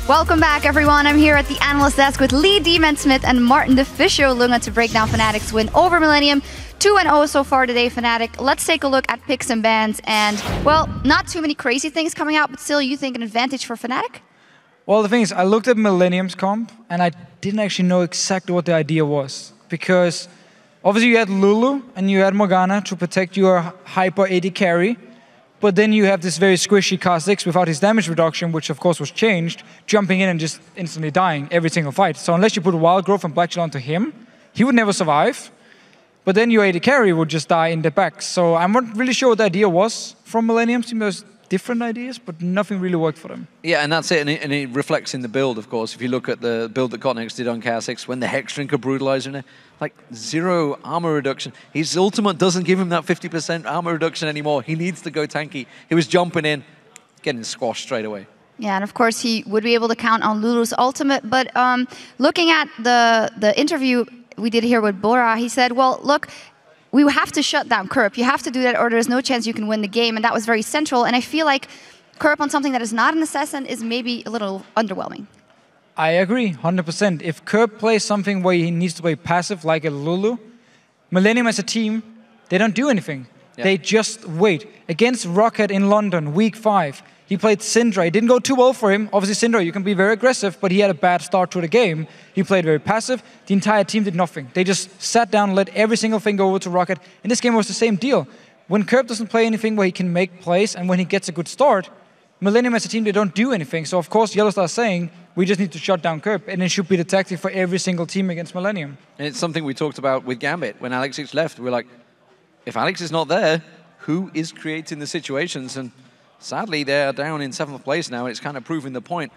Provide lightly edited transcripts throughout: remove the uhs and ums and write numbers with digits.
Welcome back, everyone. I'm here at the analyst desk with Lee Demon-Smith and Martin the Fisher Lunga to break down Fnatic's win over Millennium. 2-0 so far today, Fnatic. Let's take a look at picks and bans. And, well, not too many crazy things coming out, but still, you think an advantage for Fnatic? Well, the thing is, I looked at Millennium's comp, and I didn't actually know exactly what the idea was. Because, obviously, you had Lulu and you had Morgana to protect your hyper AD carry. But then you have this very squishy kaSing without his damage reduction, which of course was changed, jumping in and just instantly dying every single fight. So unless you put Wild Growth and Black Shell onto him, he would never survive. But then your AD carry would just die in the back. So I'm not really sure what the idea was from Millennium's team. There's different ideas, but nothing really worked for them. Yeah, and that's it. And it reflects in the build, of course. If you look at the build that Cotnex did on kaSing, when the Hexdrinker Brutalizer in there, like 0 armor reduction. His ultimate doesn't give him that 50% armor reduction anymore. He needs to go tanky. He was jumping in, getting squashed straight away. Yeah, and of course he would be able to count on Lulu's ultimate. But looking at the interview we did here with Bora, he said, well, look, we have to shut down Curb. You have to do that or there's no chance you can win the game. And that was very central. And I feel like Curb on something that is not an assassin is maybe a little underwhelming. I agree, 100%. If Curb plays something where he needs to play passive like a Lulu, Millennium as a team, they don't do anything. Yeah. They just wait. Against Rocket in London, week 5, he played Syndra. It didn't go too well for him. Obviously, Syndra, you can be very aggressive, but he had a bad start to the game. He played very passive. The entire team did nothing. They just sat down and let every single thing go over to Rocket. In this game, it was the same deal. When Curb doesn't play anything where he can make plays and when he gets a good start, Millennium as a team, they don't do anything. So, of course, Yellowstar is saying, we just need to shut down Curb, and it should be the tactic for every single team against Millennium. And it's something we talked about with Gambit. When Alex left, we were like, if Alex is not there, who is creating the situations? And sadly, they're down in 7th place now, and it's kind of proving the point.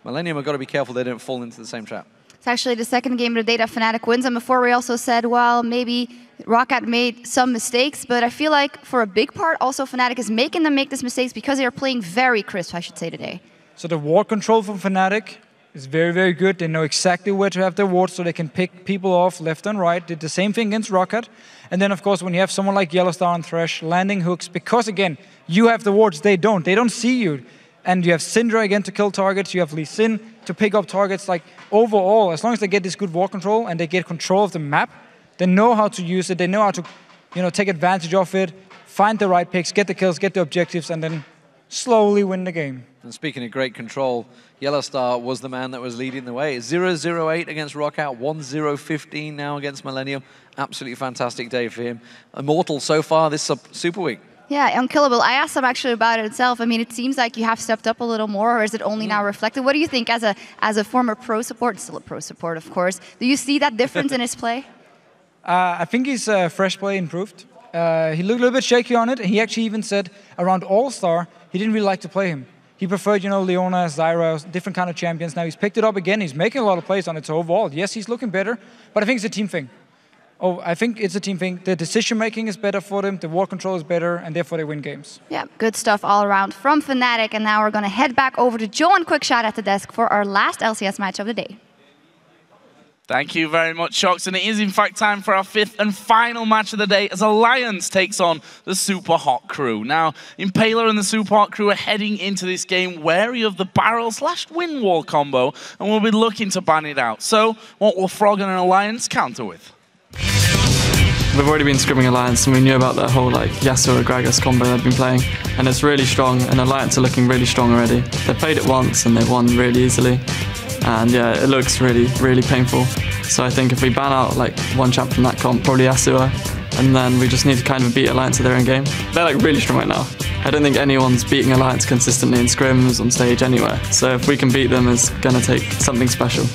Millennium have got to be careful they don't fall into the same trap. It's actually the second game of the day that Fnatic wins, and before we also said, well, maybe Rocket made some mistakes, but I feel like for a big part, also Fnatic is making them make these mistakes because they are playing very crisp, I should say, today. So the ward control from Fnatic is very, very good. They know exactly where to have their wards so they can pick people off left and right. Did the same thing against Rocket. And then, of course, when you have someone like Yellowstar and Thresh landing hooks, because, again, you have the wards, they don't. They don't see you. And you have Syndra again to kill targets. You have Lee Sin to pick up targets. Like, overall, as long as they get this good ward control and they get control of the map, they know how to use it. They know how to, take advantage of it, find the right picks, get the kills, get the objectives, and then slowly win the game. And speaking of great control, Yellowstar was the man that was leading the way. 0-0-8 against Rockout, 1-0-15 now against Millennium. Absolutely fantastic day for him. Immortal so far this Super Week. Yeah, unkillable. I asked him actually about it itself. I mean, it seems like you have stepped up a little more, or is it only now reflected? What do you think as a former pro support, still a pro support, of course, do you see that difference in his play? I think his fresh play improved. He looked a little bit shaky on it. He actually even said around All-Star, he didn't really like to play him. He preferred, Leona, Zyra, different kind of champions. Now he's picked it up again. He's making a lot of plays on it. So overall, yes, he's looking better. But I think it's a team thing. I think it's a team thing. The decision-making is better for them. The war control is better. And therefore, they win games. Yeah, good stuff all around from Fnatic. And now we're going to head back over to Joe and Quickshot at the desk for our last LCS match of the day. Thank you very much, Shocks. And it is, in fact, time for our 5th and final match of the day as Alliance takes on the Super Hot Crew. Now, Impaler and the Super Hot Crew are heading into this game wary of the barrel/wind wall combo, and we'll be looking to ban it out. So, what will Froggen and Alliance counter with? We've already been scrimming Alliance, and we knew about that whole Yasuo or Gragas combo they've been playing, and it's really strong, and Alliance are looking really strong already. They played it once, and they won really easily. And yeah, it looks really, really painful. So I think if we ban out one champ from that comp, probably Yasuo, and then we just need to kind of beat Alliance at their own game. They're really strong right now. I don't think anyone's beating Alliance consistently in scrims, on stage, anywhere. So if we can beat them, it's going to take something special.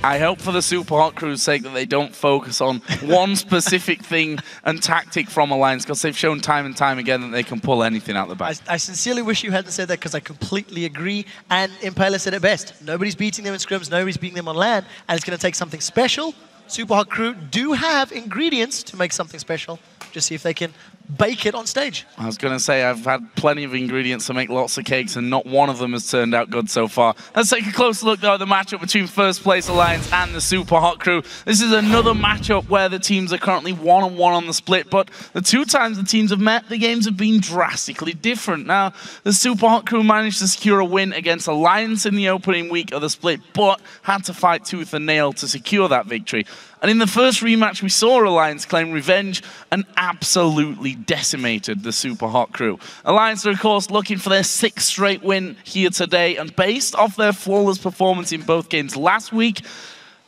I hope for the Super Hot Crew's sake that they don't focus on one specific thing and tactic from Alliance, because they've shown time and time again that they can pull anything out the back. I sincerely wish you hadn't said that, because I completely agree. And Impaler said it best. Nobody's beating them in scrims, nobody's beating them on LAN, and it's going to take something special. Super Hot Crew do have ingredients to make something special. Just see if they can bake it on stage. I was going to say, I've had plenty of ingredients to make lots of cakes, and not one of them has turned out good so far. Let's take a closer look, though, at the matchup between first place Alliance and the Super Hot Crew. This is another matchup where the teams are currently 1-on-1 on the split, but the 2 times the teams have met, the games have been drastically different. Now, the Super Hot Crew managed to secure a win against Alliance in the opening week of the split, but had to fight tooth and nail to secure that victory. And in the first rematch, we saw Alliance claim revenge and absolutely decimated the Super Hot Crew. Alliance are, of course, looking for their 6th straight win here today, and based off their flawless performance in both games last week,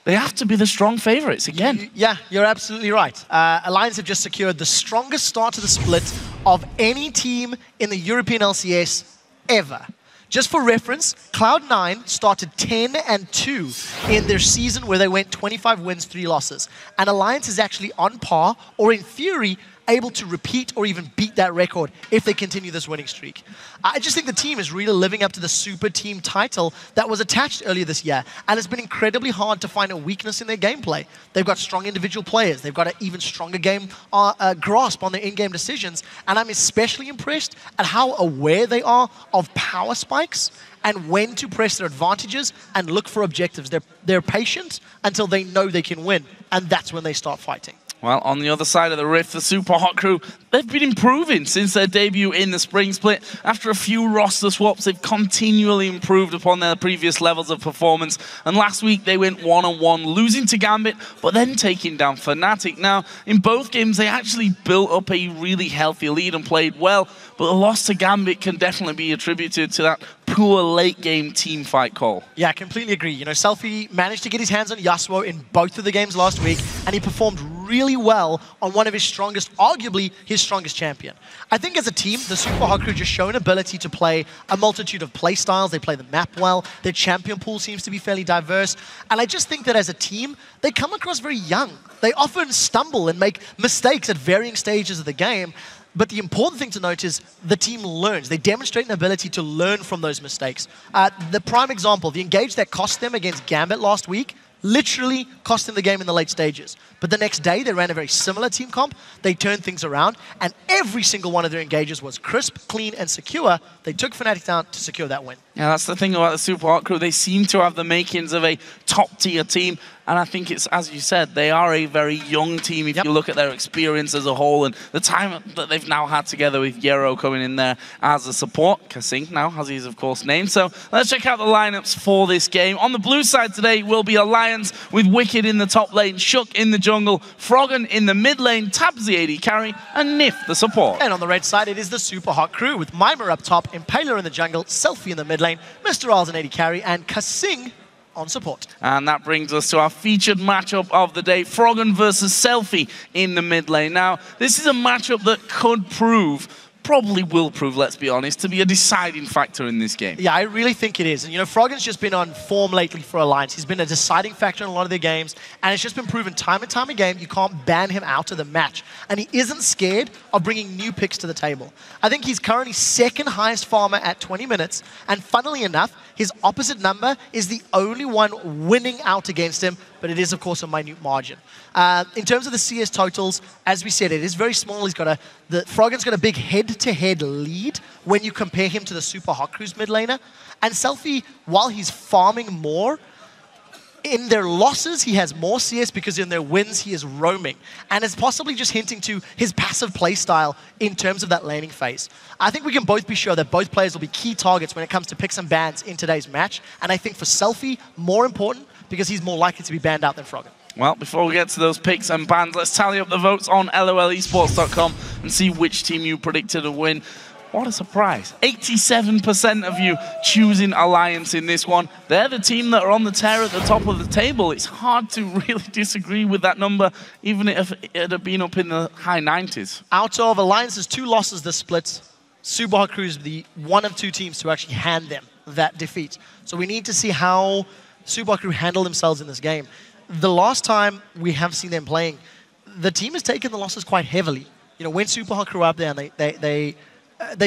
they have to be the strong favorites again. Yeah, you're absolutely right. Alliance have just secured the strongest start to the split of any team in the European LCS ever. Just for reference, Cloud9 started 10-2 in their season where they went 25 wins, 3 losses. And Alliance is actually on par, or in theory, able to repeat or even beat that record if they continue this winning streak. I just think the team is really living up to the super team title that was attached earlier this year, and it's been incredibly hard to find a weakness in their gameplay. They've got strong individual players, they've got an even stronger game grasp on their in-game decisions, and I'm especially impressed at how aware they are of power spikes and when to press their advantages and look for objectives. They're patient until they know they can win, and that's when they start fighting. Well, on the other side of the rift, the Super Hot Crew, they've been improving since their debut in the spring split. After a few roster swaps, they've continually improved upon their previous levels of performance. And last week, they went 1-on-1, losing to Gambit, but then taking down Fnatic. Now, in both games, they actually built up a really healthy lead and played well, but the loss to Gambit can definitely be attributed to that poor late-game team fight call. Yeah, I completely agree. You know, SELFIE managed to get his hands on Yasuo in both of the games last week, and he performed really well on one of his strongest, arguably his strongest champion. I think as a team, the Super Hot Crew just show an ability to play a multitude of play styles. They play the map well. Their champion pool seems to be fairly diverse. And I just think that as a team, they come across very young. They often stumble and make mistakes at varying stages of the game. But the important thing to note is the team learns. They demonstrate an ability to learn from those mistakes. The prime example, the engage that cost them against Gambit last week, literally cost them the game in the late stages. But the next day, they ran a very similar team comp. They turned things around, and every single one of their engages was crisp, clean, and secure. They took Fnatic down to secure that win. Yeah, that's the thing about the Super Hot Crew. They seem to have the makings of a top-tier team, and I think it's, as you said, they are a very young team if you look at their experience as a whole and the time that they've now had together with Yero coming in there as a support. kaSing now, as he's of course named. So let's check out the lineups for this game. On the blue side today will be Alliance with Wickd in the top lane, Shook in the jungle, Froggen in the mid lane, Tabzz the AD carry, and Nyph the support. And on the red side, it is the Super Hot Crew with Mimer up top, Impaler in the jungle, SELFIE in the mid lane, MrRalleZ AD carry, and kaSing on support. And that brings us to our featured matchup of the day, Froggen versus SELFIE in the mid lane. Now, this is a matchup that could prove, probably will prove, let's be honest, to be a deciding factor in this game. Yeah, I really think it is. And, you know, Froggen's just been on form lately for Alliance. He's been a deciding factor in a lot of their games, and it's just been proven time and time again you can't ban him out of the match. And he isn't scared of bringing new picks to the table. I think he's currently second highest farmer at 20 minutes, and funnily enough, his opposite number is the only one winning out against him, but it is, of course, a minute margin. In terms of the CS totals, as we said, it is very small. Froggen's got a big head-to-head lead when you compare him to the Super Hot Crew's mid laner. And SELFIE, while he's farming more, in their losses, he has more CS because in their wins, he is roaming. And it's possibly just hinting to his passive playstyle in terms of that laning phase. I think we can both be sure that both players will be key targets when it comes to picks and bans in today's match. And I think for SELFIE, more important because he's more likely to be banned out than Froggen. Well, before we get to those picks and bans, let's tally up the votes on lolesports.com and see which team you predicted to win. What a surprise. 87% of you choosing Alliance in this one. They're the team that are on the tear at the top of the table. It's hard to really disagree with that number, even if it had been up in the high 90s. Out of Alliance's 2 losses this split, Super Hot Crew is the one of 2 teams to actually hand them that defeat. So we need to see how Super Hot Crew handle themselves in this game. The last time we have seen them playing, the team has taken the losses quite heavily. You know, when Super Hot Crew are up there and they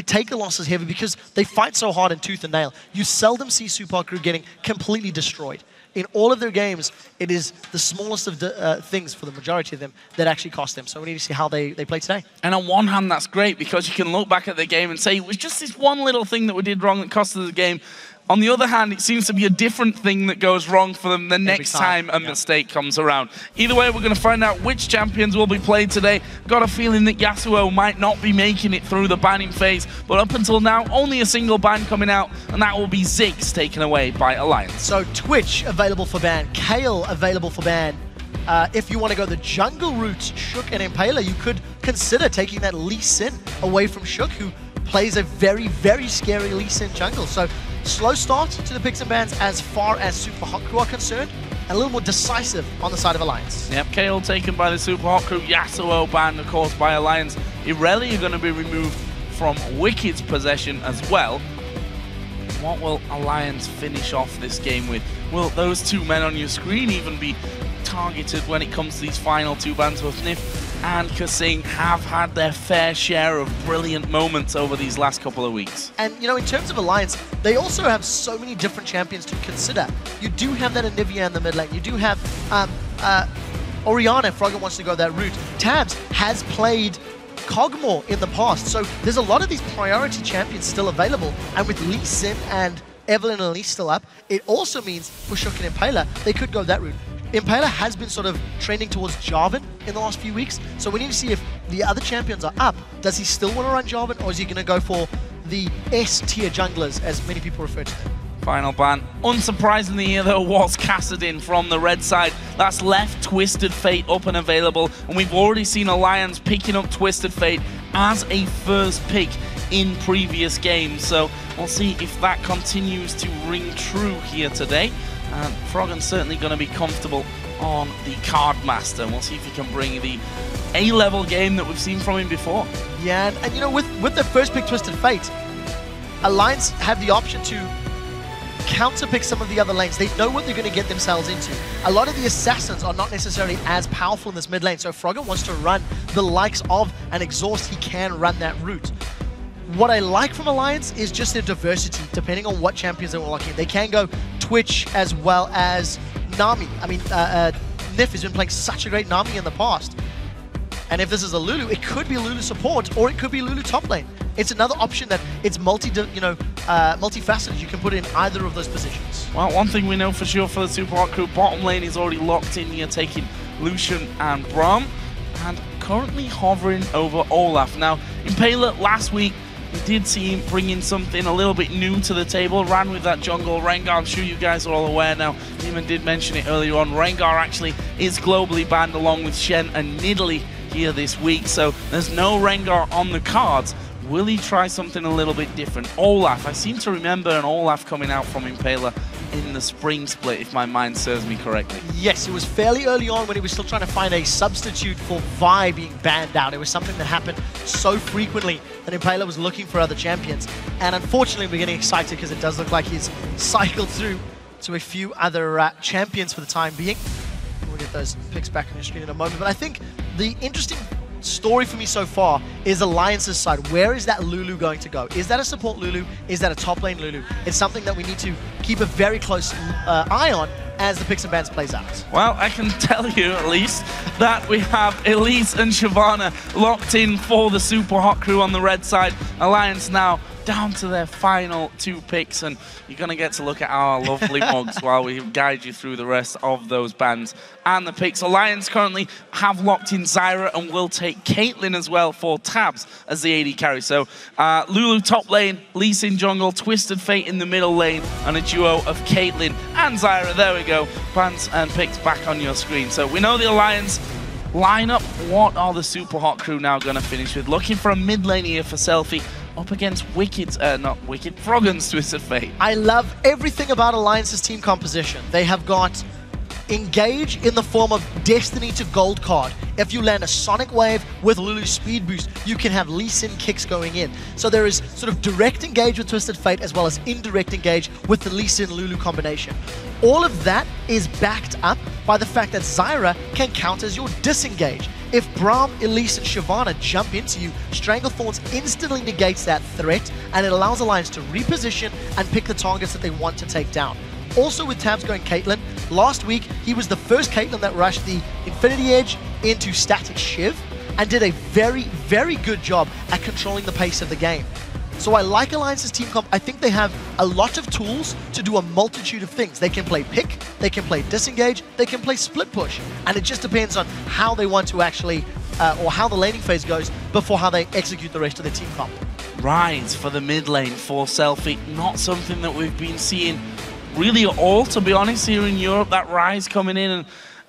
take the losses heavy because they fight so hard in tooth and nail. You seldom see Super Hot Crew getting completely destroyed. in all of their games, it is the smallest of the, things for the majority of them that actually cost them. So we need to see how they play today. And on one hand, that's great because you can look back at the game and say it was just this one little thing that we did wrong that cost us the game. On the other hand, it seems to be a different thing that goes wrong for them the next time a mistake comes around. Either way, we're going to find out which champions will be played today. Got a feeling that Yasuo might not be making it through the banning phase, but up until now, only a single ban coming out, and that will be Ziggs taken away by Alliance. So Twitch available for ban, Kale available for ban. If you want to go the jungle route, Shook and Impaler, you could consider taking that Lee Sin away from Shook, who plays a very, very scary Lee Sin jungle. So slow start to the picks and bans as far as Super Hot Crew are concerned, and a little more decisive on the side of Alliance. Yep, Kale taken by the Super Hot Crew, Yasuo banned, of course, by Alliance. Irelia are going to be removed from Wicked's possession as well. What will Alliance finish off this game with? Will those two men on your screen even be targeted when it comes to these final two bans? With Nyph and kaSing have had their fair share of brilliant moments over these last couple of weeks. And, you know, in terms of Alliance, they also have so many different champions to consider. You do have that Anivia in the mid lane. You do have Orianna, if Froggen wants to go that route. Tabzz has played Kog'Maw in the past, so there's a lot of these priority champions still available. And with Lee Sin and Evelyn and Elise still up, it also means for Shook and Impaler, they could go that route. Impaler has been sort of trending towards Jarvan in the last few weeks, so we need to see if the other champions are up. Does he still want to run Jarvan, or is he going to go for the S-tier junglers, as many people refer to them? Final ban, unsurprisingly here though, was Kassadin from the red side. That's left Twisted Fate up and available, and we've already seen Alliance picking up Twisted Fate as a first pick in previous games, so we'll see if that continues to ring true here today. And Froggen's certainly going to be comfortable on the Card Master, and we'll see if he can bring the A-level game that we've seen from him before. Yeah, and you know, with the first pick Twisted Fate, Alliance have the option to counter-pick some of the other lanes. They know what they're going to get themselves into. A lot of the assassins are not necessarily as powerful in this mid lane, so if Froggen wants to run the likes of an Exhaust, he can run that route. What I like from Alliance is just their diversity, depending on what champions they will lock in. They can go Twitch as well as Nami. I mean, Nyph has been playing such a great Nami in the past. And if this is a Lulu, it could be Lulu support, or it could be Lulu top lane. It's another option that it's multifaceted. You can put it in either of those positions. Well, one thing we know for sure for the Super Hot Crew, bottom lane is already locked in here, taking Lucian and Braum, and currently hovering over Olaf. Now, Impaler last week, we did see him bring in something a little bit new to the table, ran with that jungle Rengar. I'm sure you guys are all aware now, even did mention it earlier on, Rengar actually is globally banned along with Shen and Nidalee here this week, so there's no Rengar on the cards. Will he try something a little bit different? Olaf, I seem to remember an Olaf coming out from Impaler in the spring split, if my mind serves me correctly. Yes, it was fairly early on when he was still trying to find a substitute for Vi being banned out. It was something that happened so frequently that Impaler was looking for other champions. And unfortunately, we're getting excited because it does look like he's cycled through to a few other champions for the time being. We'll get those picks back on the screen in a moment. But I think the interesting story for me so far is Alliance's side. Where is that Lulu going to go? Is that a support Lulu? Is that a top lane Lulu? It's something that we need to keep a very close eye on as the picks and bans plays out. Well, I can tell you at least that we have Elise and Shyvana locked in for the Super Hot Crew on the red side. Alliance now down to their final two picks, and you're going to get to look at our lovely mugs while we guide you through the rest of those bans and the picks. Alliance currently have locked in Zyra and will take Caitlyn as well for Tabzz as the AD carry. So Lulu top lane, Lee Sin jungle, Twisted Fate in the middle lane, and a duo of Caitlyn and Zyra. There we go. Bans and picks back on your screen. So we know the Alliance lineup. What are the Super Hot Crew now going to finish with? Looking for a mid lane here for SELFIE, up against Froggen's Twisted Fate. I love everything about Alliance's team composition. They have got Engage in the form of Destiny to Gold card. If you land a Sonic Wave with Lulu's Speed Boost, you can have Lee Sin kicks going in. So there is sort of direct engage with Twisted Fate as well as indirect engage with the Lee Sin Lulu combination. All of that is backed up by the fact that Zyra can count as your disengage. If Braum, Elise, and Shyvana jump into you, Stranglethorns instantly negates that threat, and it allows Alliance to reposition and pick the targets that they want to take down. Also with Tabzz going Caitlyn, last week he was the first Caitlyn that rushed the Infinity Edge into static Shiv and did a very, very good job at controlling the pace of the game. So I like Alliance's team comp. I think they have a lot of tools to do a multitude of things. They can play pick, they can play disengage, they can play split push. And it just depends on how they want to actually, or how the laning phase goes before how they execute the rest of their team comp. Ryze for the mid lane for SELFIE. Not something that we've been seeing really at all, to be honest, here in Europe. That Ryze coming in, and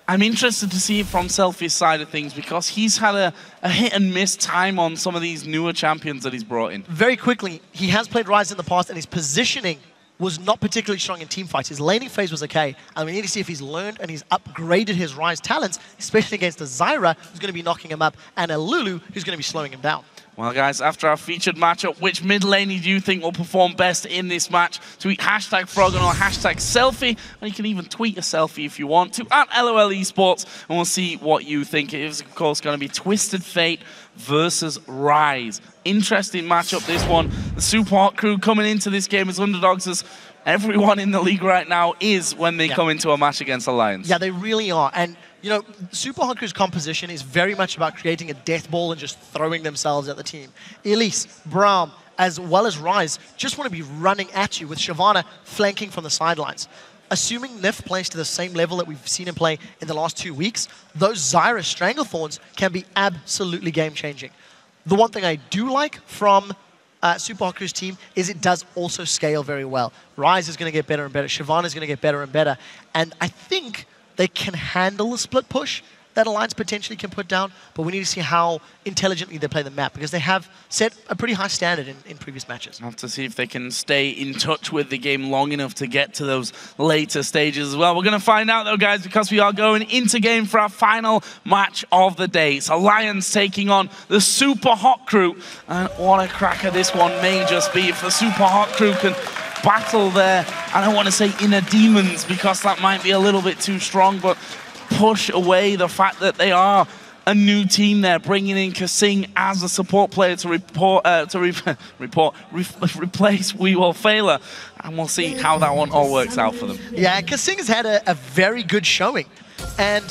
I'm interested to see it from SELFIE's side of things because he's had a hit and miss time on some of these newer champions that he's brought in. Very quickly, he has played Ryze in the past and his positioning was not particularly strong in team fights. His laning phase was okay, and we need to see if he's learned and he's upgraded his Ryze talents, especially against a Zyra who's going to be knocking him up and a Lulu who's going to be slowing him down. Well, guys, after our featured matchup, which mid lane do you think will perform best in this match? Tweet hashtag Froggen or hashtag SELFIE, and you can even tweet a selfie if you want to at LOL Esports, and we'll see what you think. It is, of course, going to be Twisted Fate versus Ryze. Interesting matchup, this one. The Super Hot crew coming into this game as underdogs, as everyone in the league right now is when they come into a match against Alliance. Yeah, they really are. And you know, Super Hot Crew's composition is very much about creating a death ball and just throwing themselves at the team. Ilyas, Braum, as well as Ryze just want to be running at you with Shyvana flanking from the sidelines. Assuming Nyph plays to the same level that we've seen him play in the last 2 weeks, those Zyra Stranglethorns can be absolutely game-changing. The one thing I do like from Super Hot Crew's team is it does also scale very well. Ryze is going to get better and better. Shyvana is going to get better and better. And I think they can handle the split push that Alliance potentially can put down, but we need to see how intelligently they play the map because they have set a pretty high standard in previous matches. We'll have to see if they can stay in touch with the game long enough to get to those later stages as well. We're going to find out though, guys, because we are going into game for our final match of the day. It's Alliance taking on the Super Hot Crew, and what a cracker this one may just be if the Super Hot Crew can battle there. I don't want to say inner demons because that might be a little bit too strong, but push away the fact that they are a new team there, bringing in kaSing as a support player to replace FLICKR, and we'll see how that one all works out for them. Yeah, kaSing has had a very good showing, and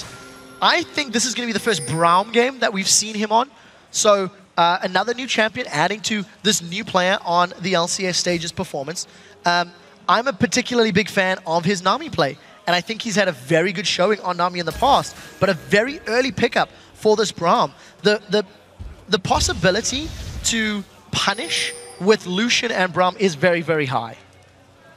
I think this is going to be the first Braum game that we've seen him on. So another new champion adding to this new player on the LCS stage's performance. I'm a particularly big fan of his Nami play, and I think he's had a very good showing on Nami in the past, but a very early pickup for this Braum. The possibility to punish with Lucian and Braum is very, very high.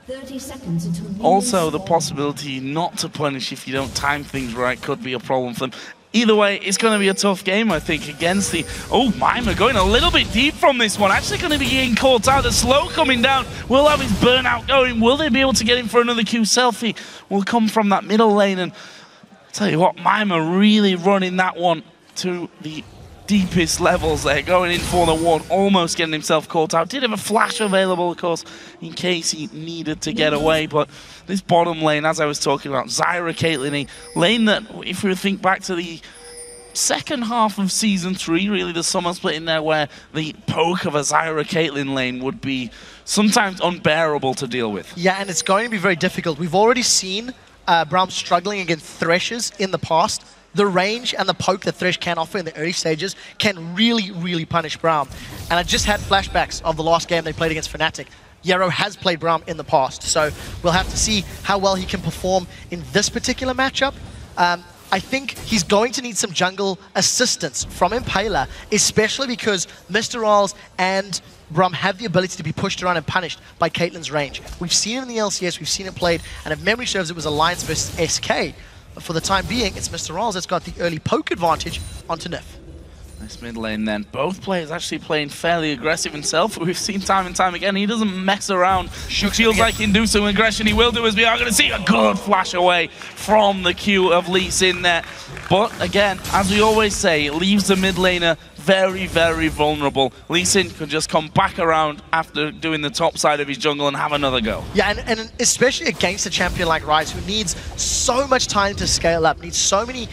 30 seconds until also, the possibility not to punish if you don't time things right could be a problem for them. Either way, it's going to be a tough game, I think, against the... Oh, Mimer going a little bit deep from this one. Actually going to be getting caught out. The slow coming down. Will have his burnout going. Will they be able to get him for another Q? SELFIE will come from that middle lane. And I'll tell you what, Mimer really running that one to the deepest levels there. Going in for the one, almost getting himself caught out. Did have a flash available, of course, in case he needed to get away. But this bottom lane, as I was talking about, Zyra Caitlyn, a lane that, if we think back to the second half of Season 3, really the summer split in there, where the poke of a Zyra Caitlyn lane would be sometimes unbearable to deal with. Yeah, and it's going to be very difficult. We've already seen Braum struggling against Threshers in the past. The range and the poke that Thresh can offer in the early stages can really, really punish Braum. And I just had flashbacks of the last game they played against Fnatic. Yarrow has played Braum in the past, so we'll have to see how well he can perform in this particular matchup. I think he's going to need some jungle assistance from Impaler, especially because MrRalleZ and Braum have the ability to be pushed around and punished by Caitlyn's range. We've seen it in the LCS, we've seen it played, and if memory serves, it was Alliance versus SK. But for the time being, it's MrRalleZ that's got the early poke advantage onto Nyph. Nice mid lane then. Both players actually playing fairly aggressive himself. We've seen time and time again. He doesn't mess around. He feels like he can do some aggression. He will do, as we are going to see a good flash away from the Q of Lee Sin there. But again, as we always say, it leaves the mid laner very, very vulnerable. Lee Sin could just come back around after doing the top side of his jungle and have another go. Yeah, and especially against a champion like Ryze, who needs so much time to scale up, needs so many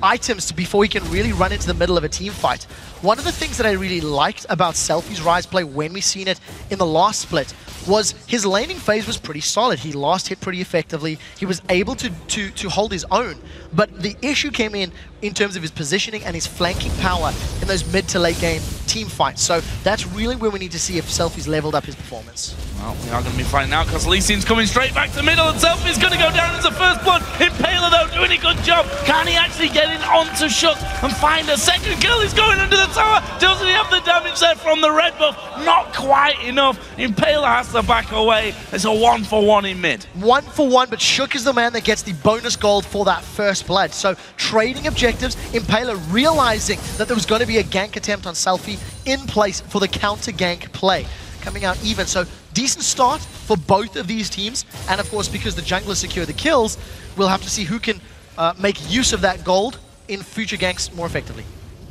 items before he can really run into the middle of a team fight. One of the things that I really liked about SELFIE's Ryze play when we seen it in the last split was his laning phase was pretty solid. He last hit pretty effectively. He was able to hold his own. But the issue came in terms of his positioning and his flanking power in those mid to late game team fights. So that's really where we need to see if SELFIE's leveled up his performance. Well, we are going to be finding out because Lee Sin's coming straight back to the middle and SELFIE's going to go down as the first blood. Impaler though doing a good job. Can he actually get in onto Shook and find a second kill? He's going under the tower. Doesn't he have the damage there from the red buff? Not quite enough. Impaler has to back away. It's a 1-for-1 in mid. 1-for-1, but Shook is the man that gets the bonus gold for that first blood. So trading objectives, Impaler realizing that there was going to be a gank attempt on SELFIE in place for the counter gank play. Coming out even, so decent start for both of these teams. And of course, because the junglers secure the kills, we'll have to see who can make use of that gold in future ganks more effectively.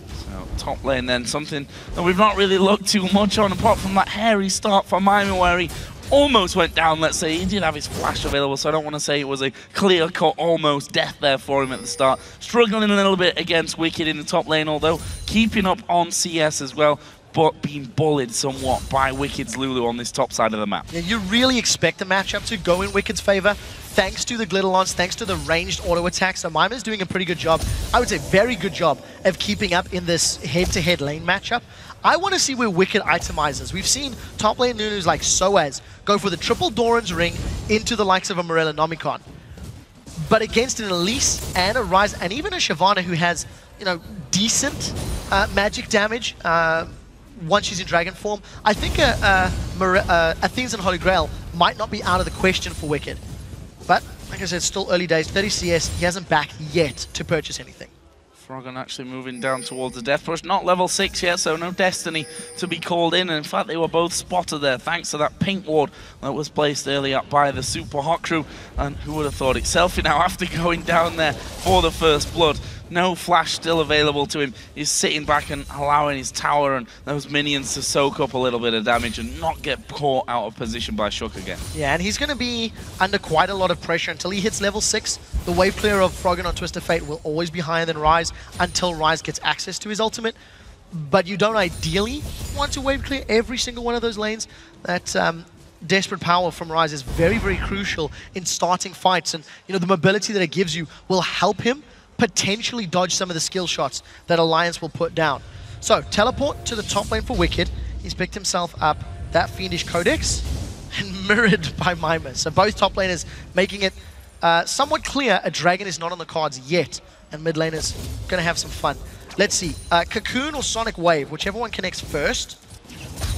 So top lane then, something that we've not really looked too much on apart from that hairy start for Mimer where he almost went down, let's say. He did have his flash available, so I don't want to say it was a clear-cut almost death there for him at the start. Struggling a little bit against Wickd in the top lane, although keeping up on CS as well, but being bullied somewhat by Wicked's Lulu on this top side of the map. Yeah, you really expect the matchup to go in Wicked's favor, thanks to the Glitterlance, thanks to the ranged auto attacks. So Mimer's doing a pretty good job, I would say very good job, of keeping up in this head-to-head lane matchup. I want to see where Wickd itemizes. We've seen top lane Nunus like Soaz go for the triple Doran's ring into the likes of a Morellonomicon. But against an Ilyas and a Ryze and even a Shyvana who has, decent magic damage once she's in dragon form, I think Athene's and Holy Grail might not be out of the question for Wickd. But like I said, it's still early days, 30 CS, he hasn't backed yet to purchase anything. Froggen actually moving down towards the death push. Not level 6 yet, so no Destiny to be called in. And in fact, they were both spotted there thanks to that pink ward that was placed earlier by the Super Hot crew. And who would have thought it? SELFIE now after going down there for the first blood. No flash still available to him. He's sitting back and allowing his tower and those minions to soak up a little bit of damage and not get caught out of position by Shook again. Yeah, and he's going to be under quite a lot of pressure until he hits level 6. The wave clear of Froggen on Twisted Fate will always be higher than Ryze until Ryze gets access to his ultimate. But you don't ideally want to wave clear every single one of those lanes. That desperate power from Ryze is very, very crucial in starting fights. And the mobility that it gives you will help him potentially dodge some of the skill shots that Alliance will put down. So, teleport to the top lane for Wickd. He's picked himself up that Fiendish Codex and mirrored by Mimer. So both top laners making it somewhat clear a dragon is not on the cards yet, and mid lane is going to have some fun. Let's see, Cocoon or Sonic Wave, whichever one connects first,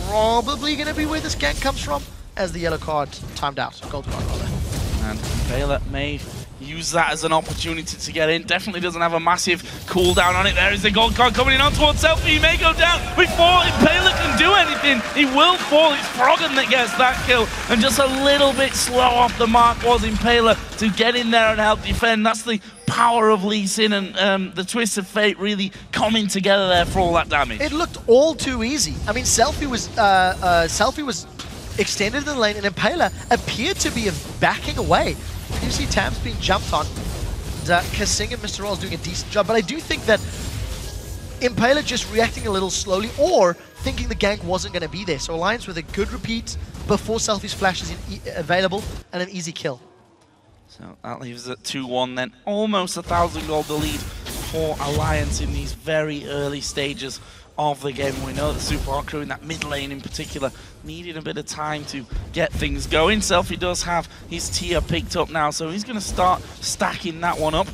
probably going to be where this gank comes from, as the yellow card timed out, gold card rather. And Impaler may use that as an opportunity to get in. Definitely doesn't have a massive cooldown on it. There is the gold card coming in on towards SELFIE. He may go down before Impaler can do anything. He will fall. It's Froggen that gets that kill. And just a little bit slow off the mark was Impaler to get in there and help defend. That's the power of Lee Sin and the twist of fate really coming together there for all that damage. It looked all too easy. I mean, SELFIE was extended in the lane, and Impaler appeared to be backing away. You see Tabzz being jumped on. kaSing and MrRalleZ doing a decent job, but I do think that Impaler just reacting a little slowly or thinking the gank wasn't going to be there. So Alliance with a good repeat before SELFIE's flash is available and an easy kill. So that leaves it 2-1 then. Almost 1,000 gold the lead for Alliance in these very early stages of the game. We know the Super Hot crew in that mid lane in particular needed a bit of time to get things going. SELFIE does have his tier picked up now, so he's going to start stacking that one up.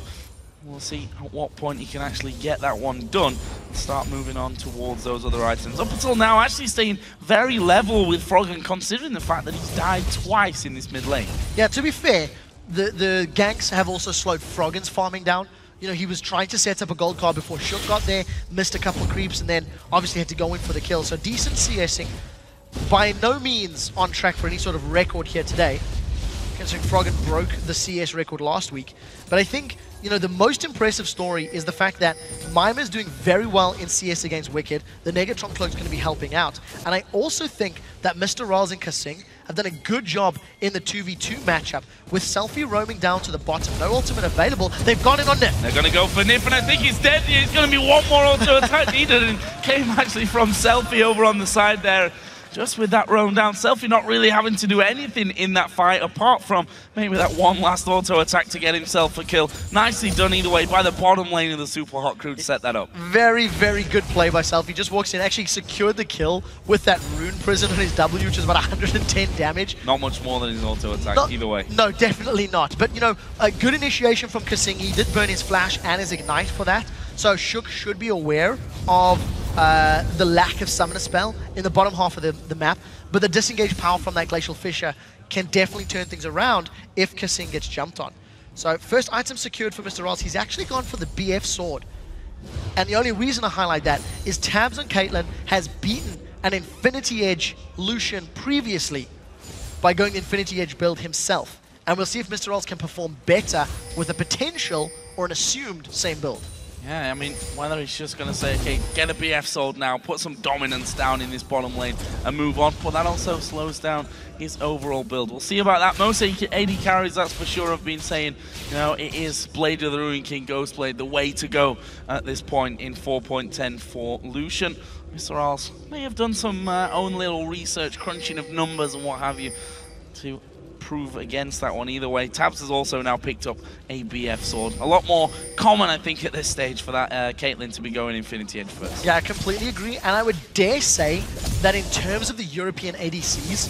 We'll see at what point he can actually get that one done and start moving on towards those other items. Up until now, actually staying very level with Froggen, considering the fact that he's died twice in this mid lane. Yeah, to be fair, the ganks have also slowed Froggen's farming down. He was trying to set up a gold card before Shook got there, missed a couple of creeps, and then obviously had to go in for the kill. So decent CSing. By no means on track for any sort of record here today, considering Froggen broke the CS record last week. But I think you know, the most impressive story is the fact that Mimer is doing very well in CS against Wickd. The Negatron Cloak is going to be helping out. And I also think that MrRalleZ and kaSing have done a good job in the 2v2 matchup with SELFIE roaming down to the bottom. No ultimate available. They've gone in on Nyph. They're going to go for Nyph, and I think he's dead. He's going to be one more auto attack needed, and came actually from SELFIE over on the side there. Just with that roam down, SELFIE not really having to do anything in that fight apart from maybe that one last auto attack to get himself a kill. Nicely done either way by the bottom lane of the Super Hot Crew to set that up. Very, very good play by SELFIE. Just walks in, actually secured the kill with that Rune Prison on his W, which is about 110 damage. Not much more than his auto attack either way. No, definitely not. But, you know, a good initiation from kaSing. He did burn his flash and his ignite for that. So Shook should be aware of the lack of Summoner Spell in the bottom half of the map, but the disengaged power from that Glacial Fissure can definitely turn things around if kaSing gets jumped on. So first item secured for MrRalleZ. He's actually gone for the BF sword. And the only reason I highlight that is Tabzz on Caitlyn has beaten an Infinity Edge Lucian previously by going the Infinity Edge build himself. And we'll see if MrRalleZ can perform better with a potential or an assumed same build. Yeah, I mean, whether he's just going to say, okay, get a BF sold now, put some dominance down in this bottom lane and move on, but that also slows down his overall build. We'll see about that. Most AD carries, that's for sure, have been saying, you know, it is Blade of the Ruined King, Ghostblade, the way to go at this point in 4.10 for Lucian. MrRalleZ may have done some own little research, crunching of numbers and what have you, to prove against that one either way. Tabzz has also now picked up a BF sword. A lot more common, I think, at this stage for that Caitlyn to be going Infinity Edge first. Yeah, I completely agree, and I would dare say that in terms of the European ADCs,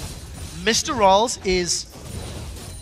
MrRalleZ is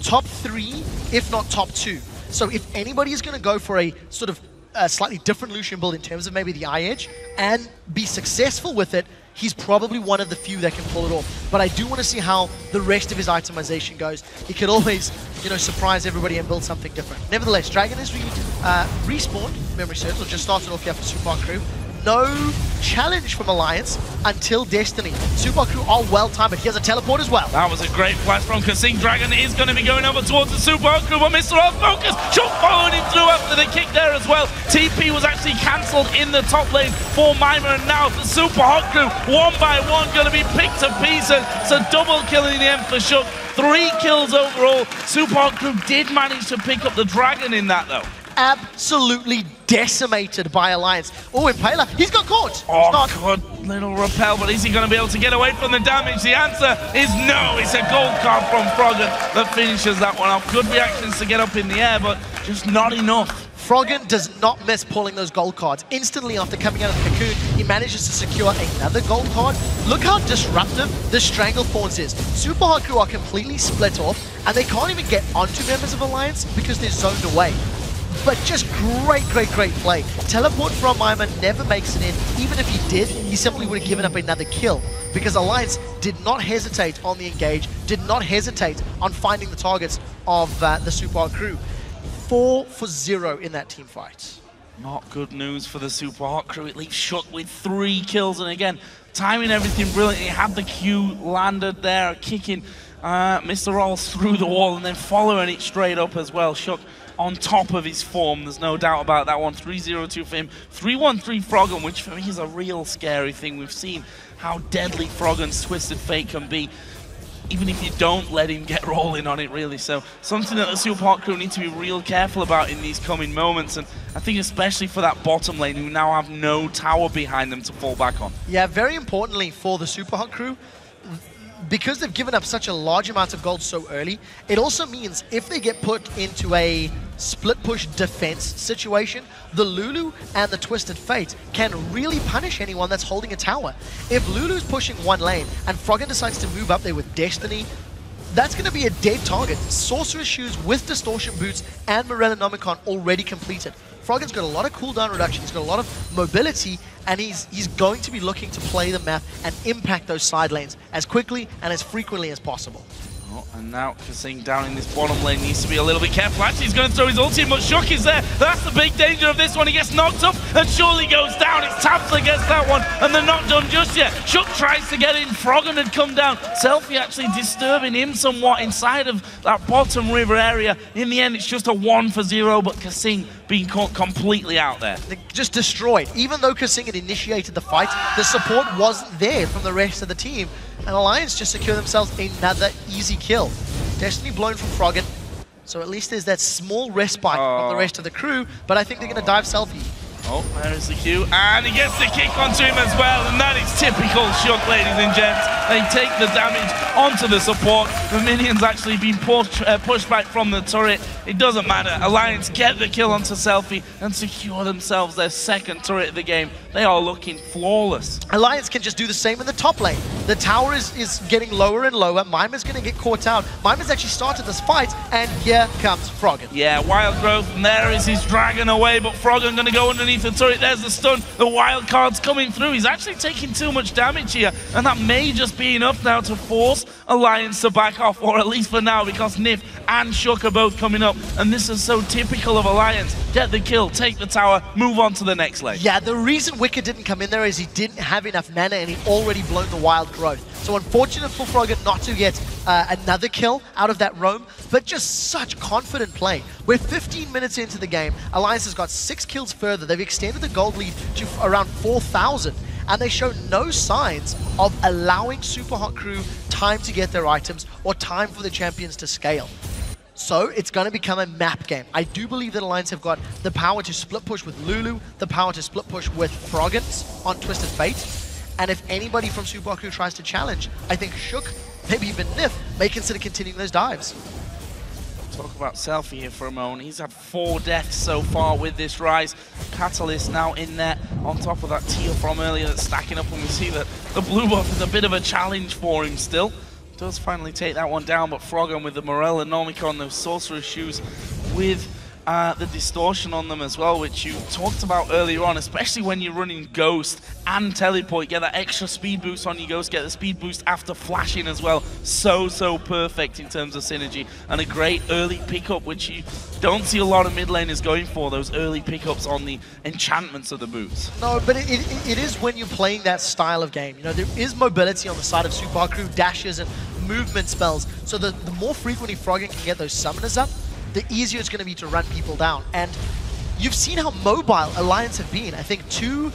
top 3, if not top 2. So if anybody is going to go for a sort of slightly different Lucian build in terms of maybe the eye edge and be successful with it, he's probably one of the few that can pull it off. But I do want to see how the rest of his itemization goes. He could always, you know, surprise everybody and build something different. Nevertheless, Dragon is respawned, memory serves, or just started off here for Super Hot Crew. No challenge from Alliance until Destiny. Super Hot Crew are well timed, but he has a teleport as well. That was a great flash from kaSing. Dragon is going to be going over towards the Super Hot Crew, but MrRalleZ focus. Shook following him through after the kick there as well. TP was actually cancelled in the top lane for Mimer, and now the Super Hot Crew, one by one, going to be picked to pieces. So double kill in the end for Shook. 3 kills overall. Super Hot Crew did manage to pick up the Dragon in that though. Absolutely decimated by Alliance. Oh, Impaler, he's got caught. Oh, good little repel, but is he going to be able to get away from the damage? The answer is no. It's a gold card from Froggen that finishes that one off. Good reactions to get up in the air, but just not enough. Froggen does not miss pulling those gold cards. Instantly after coming out of the cocoon, he manages to secure another gold card. Look how disruptive the Stranglethorns is. Super Hot Crew are completely split off, and they can't even get onto members of Alliance because they're zoned away. But just great play. Teleport from Mimer never makes it in. Even if he did, he simply would have given up another kill because Alliance did not hesitate on the engage, did not hesitate on finding the targets of the Super Hot Crew. 4 for 0 in that team fight. Not good news for the Super Hot Crew. It leaves Shook with 3 kills, and again, timing everything brilliantly. Had the Q landed there, kicking MrRalleZ through the wall and then following it straight up as well. Shook on top of his form, there's no doubt about that one. 3-0-2 for him. 3-1-3 Froggen, which for me is a real scary thing. We've seen how deadly Froggen's Twisted Fate can be, even if you don't let him get rolling on it, really. So something that the Super Hot Crew need to be real careful about in these coming moments, and I think especially for that bottom lane, who now have no tower behind them to fall back on. Yeah, very importantly for the Super Hot Crew, because they've given up such a large amount of gold so early, it also means if they get put into a split push defense situation, the Lulu and the Twisted Fate can really punish anyone that's holding a tower. If Lulu's pushing one lane and Froggen decides to move up there with Destiny, that's going to be a dead target. Sorcerer's Shoes with Distortion Boots and Morellonomicon already completed. Froggen's got a lot of cooldown reduction, he's got a lot of mobility, and he's going to be looking to play the map and impact those side lanes as quickly and as frequently as possible. Oh, and now kaSing down in this bottom lane needs to be a little bit careful. Actually, he's going to throw his ulti in, but Shook is there. That's the big danger of this one. He gets knocked up and surely goes down. It's Tabzz that gets that one, and they're not done just yet. Shook tries to get in. Froggen had come down. SELFIE actually disturbing him somewhat inside of that bottom river area. In the end, it's just a 1-for-0, but kaSing being caught completely out there. They just destroyed. Even though kaSing had initiated the fight, the support wasn't there from the rest of the team. And Alliance just secure themselves another easy kill. Destiny blown from Froggen, so at least there's that small respite from the rest of the crew, but I think they're going to dive SELFIE. Oh, there's the Q, and he gets the kick onto him as well, and that is typical Shook, ladies and gents. They take the damage onto the support. The minions actually being pushed back from the turret. It doesn't matter. Alliance get the kill onto SELFIE and secure themselves their second turret of the game. They are looking flawless. Alliance can just do the same in the top lane. The tower is getting lower and lower. Mimer's going to get caught out. Mimer's actually started this fight, and here comes Froggen. Yeah, wild growth, and there is his dragon away, but Froggen going to go underneath the turret. There's the stun. The wild card's coming through. He's actually taking too much damage here, and that may just be enough now to force Alliance to back off, or at least for now, because Nyph and Shook are both coming up, and this is so typical of Alliance. Get the kill, take the tower, move on to the next lane. Yeah, the reason Wickd didn't come in there is he didn't have enough mana, and he'd already blown the wild growth. So unfortunate for Froggen not to get another kill out of that roam, but just such confident play. We're 15 minutes into the game. Alliance has got 6 kills further. They've extended the gold lead to around 4,000, and they show no signs of allowing Super Hot Crew time to get their items or time for the champions to scale. So it's going to become a map game. I do believe that Alliance have got the power to split push with Lulu, the power to split push with Froggen on Twisted Fate. And if anybody from Super Hot Crew tries to challenge, I think Shook, maybe even Nyph, may consider continuing those dives. Talk about SELFIE here for a moment. He's had 4 deaths so far with this rise. Catalyst now in there on top of that teal from earlier that's stacking up, and we see that the blue buff is a bit of a challenge for him still. Does finally take that one down, but Froggen with the Morella Nomicon, those sorcerer shoes with the distortion on them as well, which you talked about earlier on, especially when you're running Ghost and Teleport. Get that extra speed boost on your Ghost, get the speed boost after flashing as well. So perfect in terms of synergy, and a great early pickup, which you don't see a lot of mid laners going for, those early pickups on the enchantments of the boots. No, but it is when you're playing that style of game. You know, there is mobility on the side of Super Hot Crew, dashes and movement spells, so the more frequently Froggen can get those summoners up, the easier it's going to be to run people down. And you've seen how mobile Alliance have been. I think two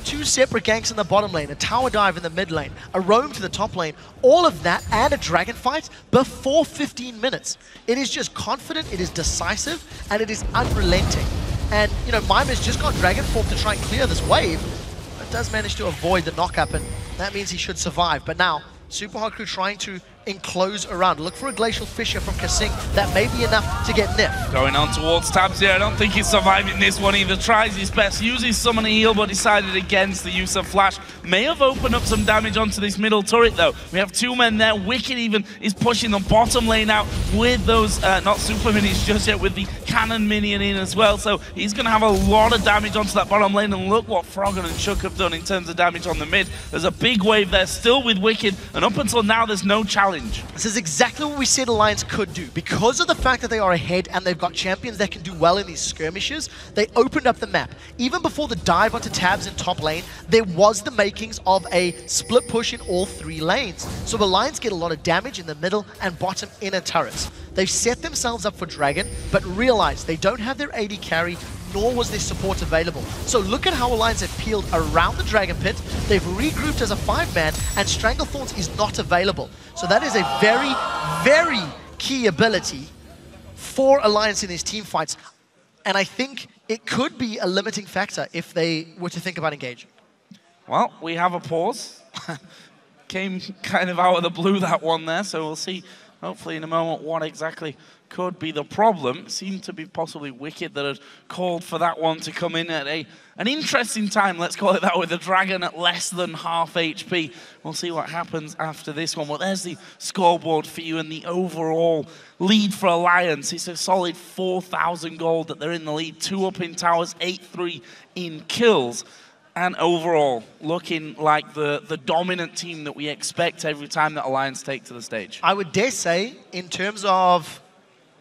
separate ganks in the bottom lane, a tower dive in the mid lane, a roam to the top lane, all of that and a dragon fight before 15 minutes. It is just confident, it is decisive, and it is unrelenting. And, you know, Mimer's just got dragon form to try and clear this wave, but does manage to avoid the knock-up, and that means he should survive. But now, Super Hot Crew trying to enclose around. Look for a Glacial Fissure from kaSing. That may be enough to get Nyph. Going on towards Tabzz here. I don't think he's surviving this one either. Tries his best, uses Summon a Heal, but decided against the use of Flash. May have opened up some damage onto this middle turret though. We have 2 men there. Wickd even is pushing the bottom lane out with those, not super minis just yet, with the cannon minion in as well. So he's going to have a lot of damage onto that bottom lane, and look what Froggen and Shook have done in terms of damage on the mid. There's a big wave there still with Wickd, and up until now there's no challenge. This is exactly what we said Alliance could do. Because of the fact that they are ahead and they've got champions that can do well in these skirmishes, they opened up the map. Even before the dive onto Tabzz in top lane, there was the makings of a split push in all 3 lanes. So Alliance get a lot of damage in the middle and bottom inner turrets. They've set themselves up for Dragon, but realize they don't have their AD carry, nor was their support available. So look at how Alliance have peeled around the Dragon Pit. They've regrouped as a 5-man, and Stranglethorns is not available. So that is a very, very key ability for Alliance in these team fights. And I think it could be a limiting factor if they were to think about engaging. Well, we have a pause. Came kind of out of the blue, that one there, so we'll see hopefully in a moment what exactly could be the problem. It seemed to be possibly Wickd that had called for that one to come in at an interesting time, let's call it that, with the Dragon at less than half HP. We'll see what happens after this one. Well, there's the scoreboard for you and the overall lead for Alliance. It's a solid 4,000 gold that they're in the lead. 2 up in towers, 8-3 in kills. and overall looking like the dominant team that we expect every time that Alliance take to the stage? I would dare say, in terms of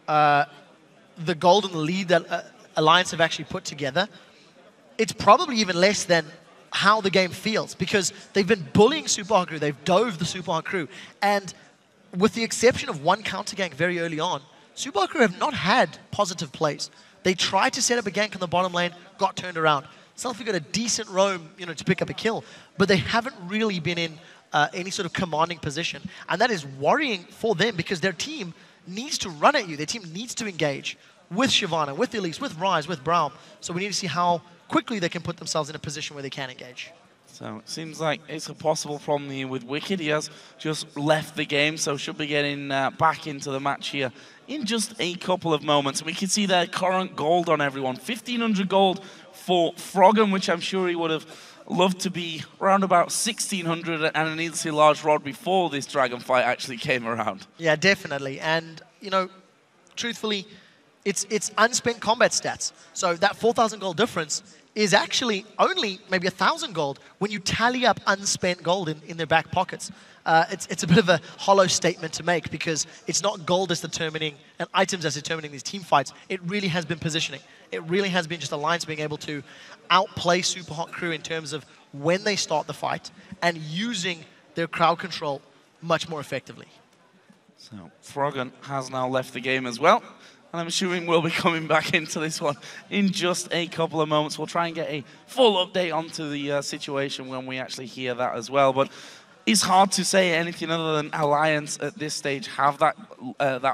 the golden lead that Alliance have actually put together, it's probably even less than how the game feels, because they've been bullying Super Hot Crew, they've dove the Super Hot Crew, and with the exception of one counter gank very early on, Super Hot Crew have not had positive plays. They tried to set up a gank in the bottom lane, got turned around. SELFIE got a decent roam, to pick up a kill, but they haven't really been in any sort of commanding position. And that is worrying for them because their team needs to run at you. Their team needs to engage with Shyvana, with Ilyas, with Ryze, with Braum. So we need to see how quickly they can put themselves in a position where they can engage. So it seems like it's a possible problem here with Wickd. He has just left the game, so should be getting back into the match here in just a couple of moments. And we can see their current gold on everyone. 1,500 gold for Froggen, which I'm sure he would have loved to be around about 1,600 and a needlessly large rod before this Dragon fight actually came around. Yeah, definitely. And, truthfully, it's unspent combat stats. So that 4,000 gold difference is actually only maybe 1,000 gold when you tally up unspent gold in their back pockets. It's a bit of a hollow statement to make because it's not gold that's determining and items that's determining these team fights. It really has been positioning. It really has been just Alliance being able to outplay Super Hot Crew in terms of when they start the fight and using their crowd control much more effectively. So Froggen has now left the game as well. And I'm assuming we'll be coming back into this one in just a couple of moments. We'll try and get a full update onto the situation when we actually hear that as well. But it's hard to say anything other than Alliance at this stage have that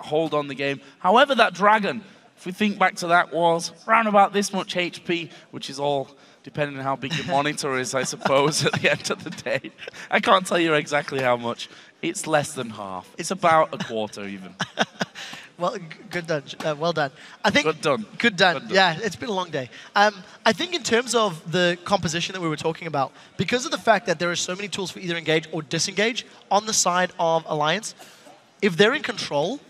hold on the game. However, that Dragon, if we think back to that, was around about this much HP, which is all depending on how big your monitor is, I suppose, at the end of the day. I can't tell you exactly how much. It's less than half. It's about a quarter even. Well, good done. Well done. I think good done. Good done. Yeah, it's been a long day. I think in terms of the composition that we were talking about, because of the fact that there are so many tools for either engage or disengage on the side of Alliance, if they're in control,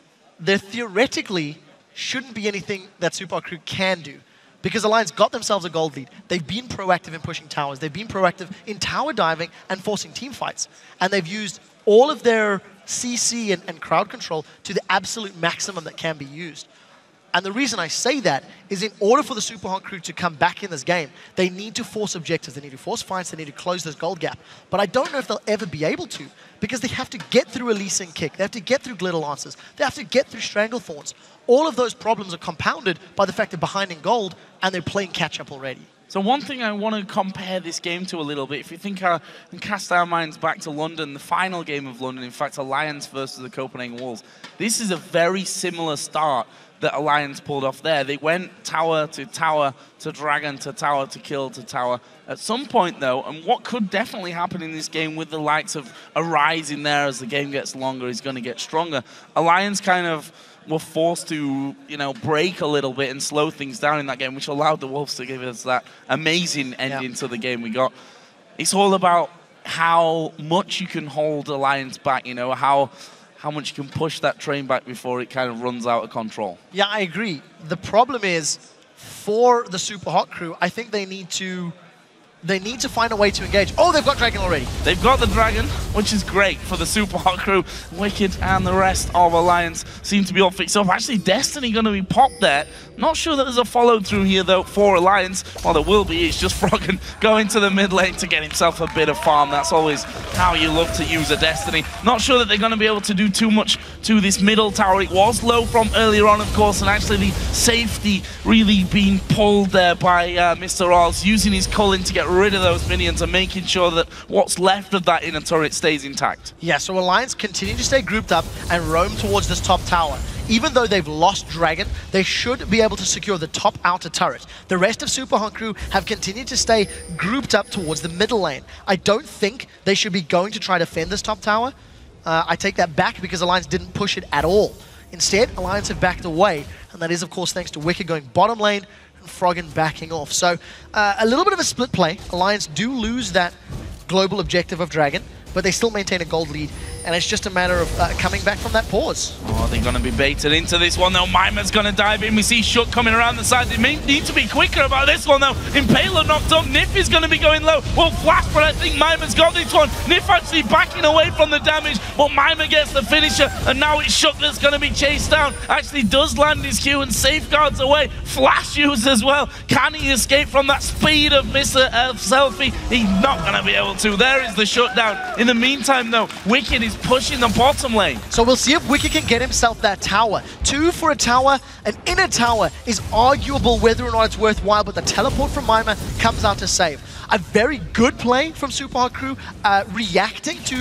there theoretically shouldn't be anything that Super Hot Crew can do. Because Alliance got themselves a gold lead. They've been proactive in pushing towers. They've been proactive in tower diving and forcing team fights. And they've used all of their CC and crowd control to the absolute maximum that can be used. And the reason I say that is in order for the Super Hot Crew to come back in this game, they need to force objectives, they need to force fights, they need to close this gold gap. But I don't know if they'll ever be able to, because they have to get through a Lee Sin kick, they have to get through Glitter Lancers, they have to get through Stranglethorns. All of those problems are compounded by the fact they're behind in gold and they're playing catch-up already. So one thing I want to compare this game to a little bit, if you think and cast our minds back to London, the final game of London, in fact, Alliance versus the Copenhagen Wolves, this is a very similar start that Alliance pulled off there. They went tower to Dragon to tower to kill to tower. At some point, though, and what could definitely happen in this game with the likes of a Ryze in there as the game gets longer, is going to get stronger. Alliance kind of were forced to, break a little bit and slow things down in that game, which allowed the Wolves to give us that amazing ending to the game we got. It's all about how much you can hold Alliance back, how much you can push that train back before it kind of runs out of control. Yeah, I agree. The problem is, for the Super Hot Crew, I think they need to find a way to engage. Oh, they've got Dragon already. They've got the Dragon, which is great for the Super Hot Crew. Wickd and the rest of Alliance seem to be all fixed up. Actually, Destiny going to be popped there. Not sure that there's a follow-through here, though, for Alliance. Well, there will be. It's just Froggen going to the mid lane to get himself a bit of farm. That's always how you love to use a Destiny. Not sure that they're going to be able to do too much to this middle tower. It was low from earlier on, of course, and actually the safety really being pulled there by MrRalleZ, using his culling to get rid of those minions and making sure that what's left of that inner turret stays intact. Yeah, so Alliance continue to stay grouped up and roam towards this top tower. Even though they've lost Dragon, they should be able to secure the top outer turret. The rest of Super Hot Crew have continued to stay grouped up towards the middle lane. I don't think they should be going to try to defend this top tower. I take that back because Alliance didn't push it at all. Instead, Alliance have backed away, and that is, of course, thanks to Wickd going bottom lane and Froggen backing off. So a little bit of a split play. Alliance do lose that global objective of Dragon, but they still maintain a gold lead, and it's just a matter of coming back from that pause. Oh, they're going to be baited into this one, though. Mimer's going to dive in. We see Shook coming around the side. They may need to be quicker about this one, though. Impaler knocked up. Nyph is going to be going low. Well, flash, but I think Mimer's got this one. Nyph actually backing away from the damage, but Mimer gets the finisher, and now it's Shook that's going to be chased down. Actually does land his Q and safeguards away. Flash use as well. Can he escape from that speed of SELFIE? He's not going to be able to. There is the shutdown. In the meantime, though, Wickd is pushing the bottom lane. So we'll see if Wickd can get himself that tower. 2 for a tower. An inner tower is arguable whether or not it's worthwhile, but the teleport from Mimer comes out to save. A very good play from Super Hot Crew, reacting to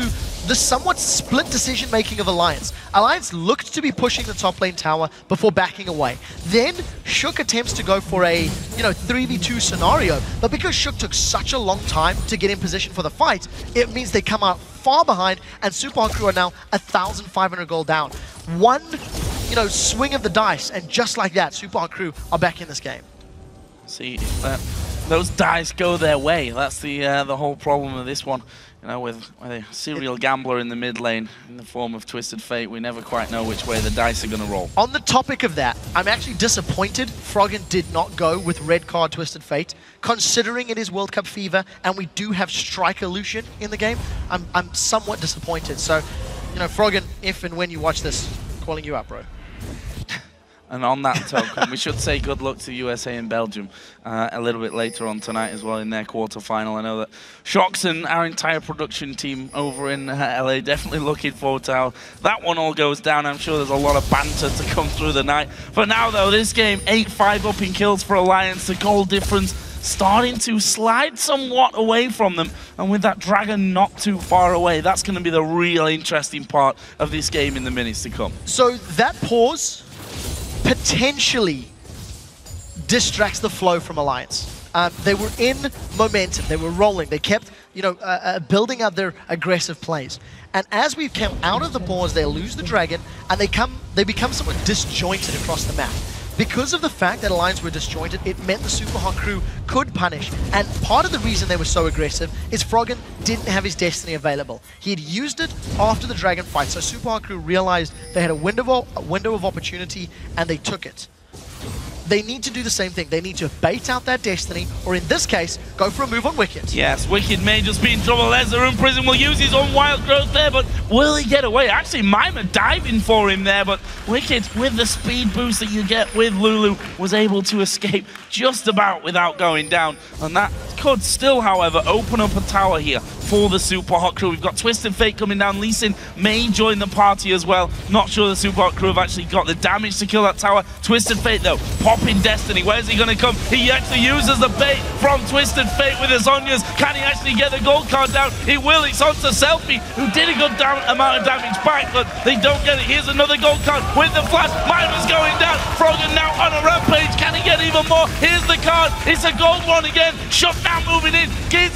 the somewhat split decision-making of Alliance. Alliance looked to be pushing the top lane tower before backing away. Then Shook attempts to go for a 3v2 scenario, but because Shook took such a long time to get in position for the fight, it means they come out far behind, and Super Hot Crew are now 1,500 gold down. One swing of the dice, and just like that, Super Hot Crew are back in this game. See if those dice go their way. That's the whole problem of this one. With a serial gambler in the mid lane in the form of Twisted Fate, we never quite know which way the dice are going to roll. On the topic of that, I'm actually disappointed Froggen did not go with red card Twisted Fate, considering it is World Cup fever and we do have Striker Lucian in the game. I'm somewhat disappointed. So, Froggen, if and when you watch this, calling you out, bro. And on that token, we should say good luck to USA and Belgium a little bit later on tonight as well in their quarterfinal. I know that Shox and our entire production team over in LA definitely looking forward to how that one all goes down. I'm sure there's a lot of banter to come through the night. For now, though, this game 8-5 up in kills for Alliance. The goal difference starting to slide somewhat away from them. And with that Dragon not too far away, that's going to be the real interesting part of this game in the minutes to come. So that pause potentially distracts the flow from Alliance. They were in momentum, they were rolling, they kept building up their aggressive plays. And as we come out of the pause, they lose the Dragon, and they become somewhat disjointed across the map. Because of the fact that Alliance were disjointed, it meant the Super Hot Crew could punish. And part of the reason they were so aggressive is Froggen didn't have his Destiny available. He had used it after the Dragon fight, so Super Hot Crew realized they had a window of opportunity, and they took it. They need to do the same thing. They need to bait out that Destiny, or in this case, go for a move on Wickd. Yes, Wickd may just be in trouble. Lesnar in prison will use his own wild growth there, but will he get away? Actually, Mimer diving for him there, but Wickd, with the speed boost that you get with Lulu, was able to escape just about without going down. And that could still, however, open up a tower here for the Super Hot Crew. We've got Twisted Fate coming down. Lee Sin may join the party as well. Not sure the Super Hot Crew have actually got the damage to kill that tower. Twisted Fate, though, popping Destiny. Where's he going to come? He actually uses the bait from Twisted Fate with his Zhonya's. Can he actually get the gold card down? He will. It's on to SELFIE, who did a good amount of damage back, but they don't get it. Here's another gold card with the flash. Mimer's going down. Froggen now on a rampage. Can he get even more? Here's the card. It's a gold one again. Shut down, moving in.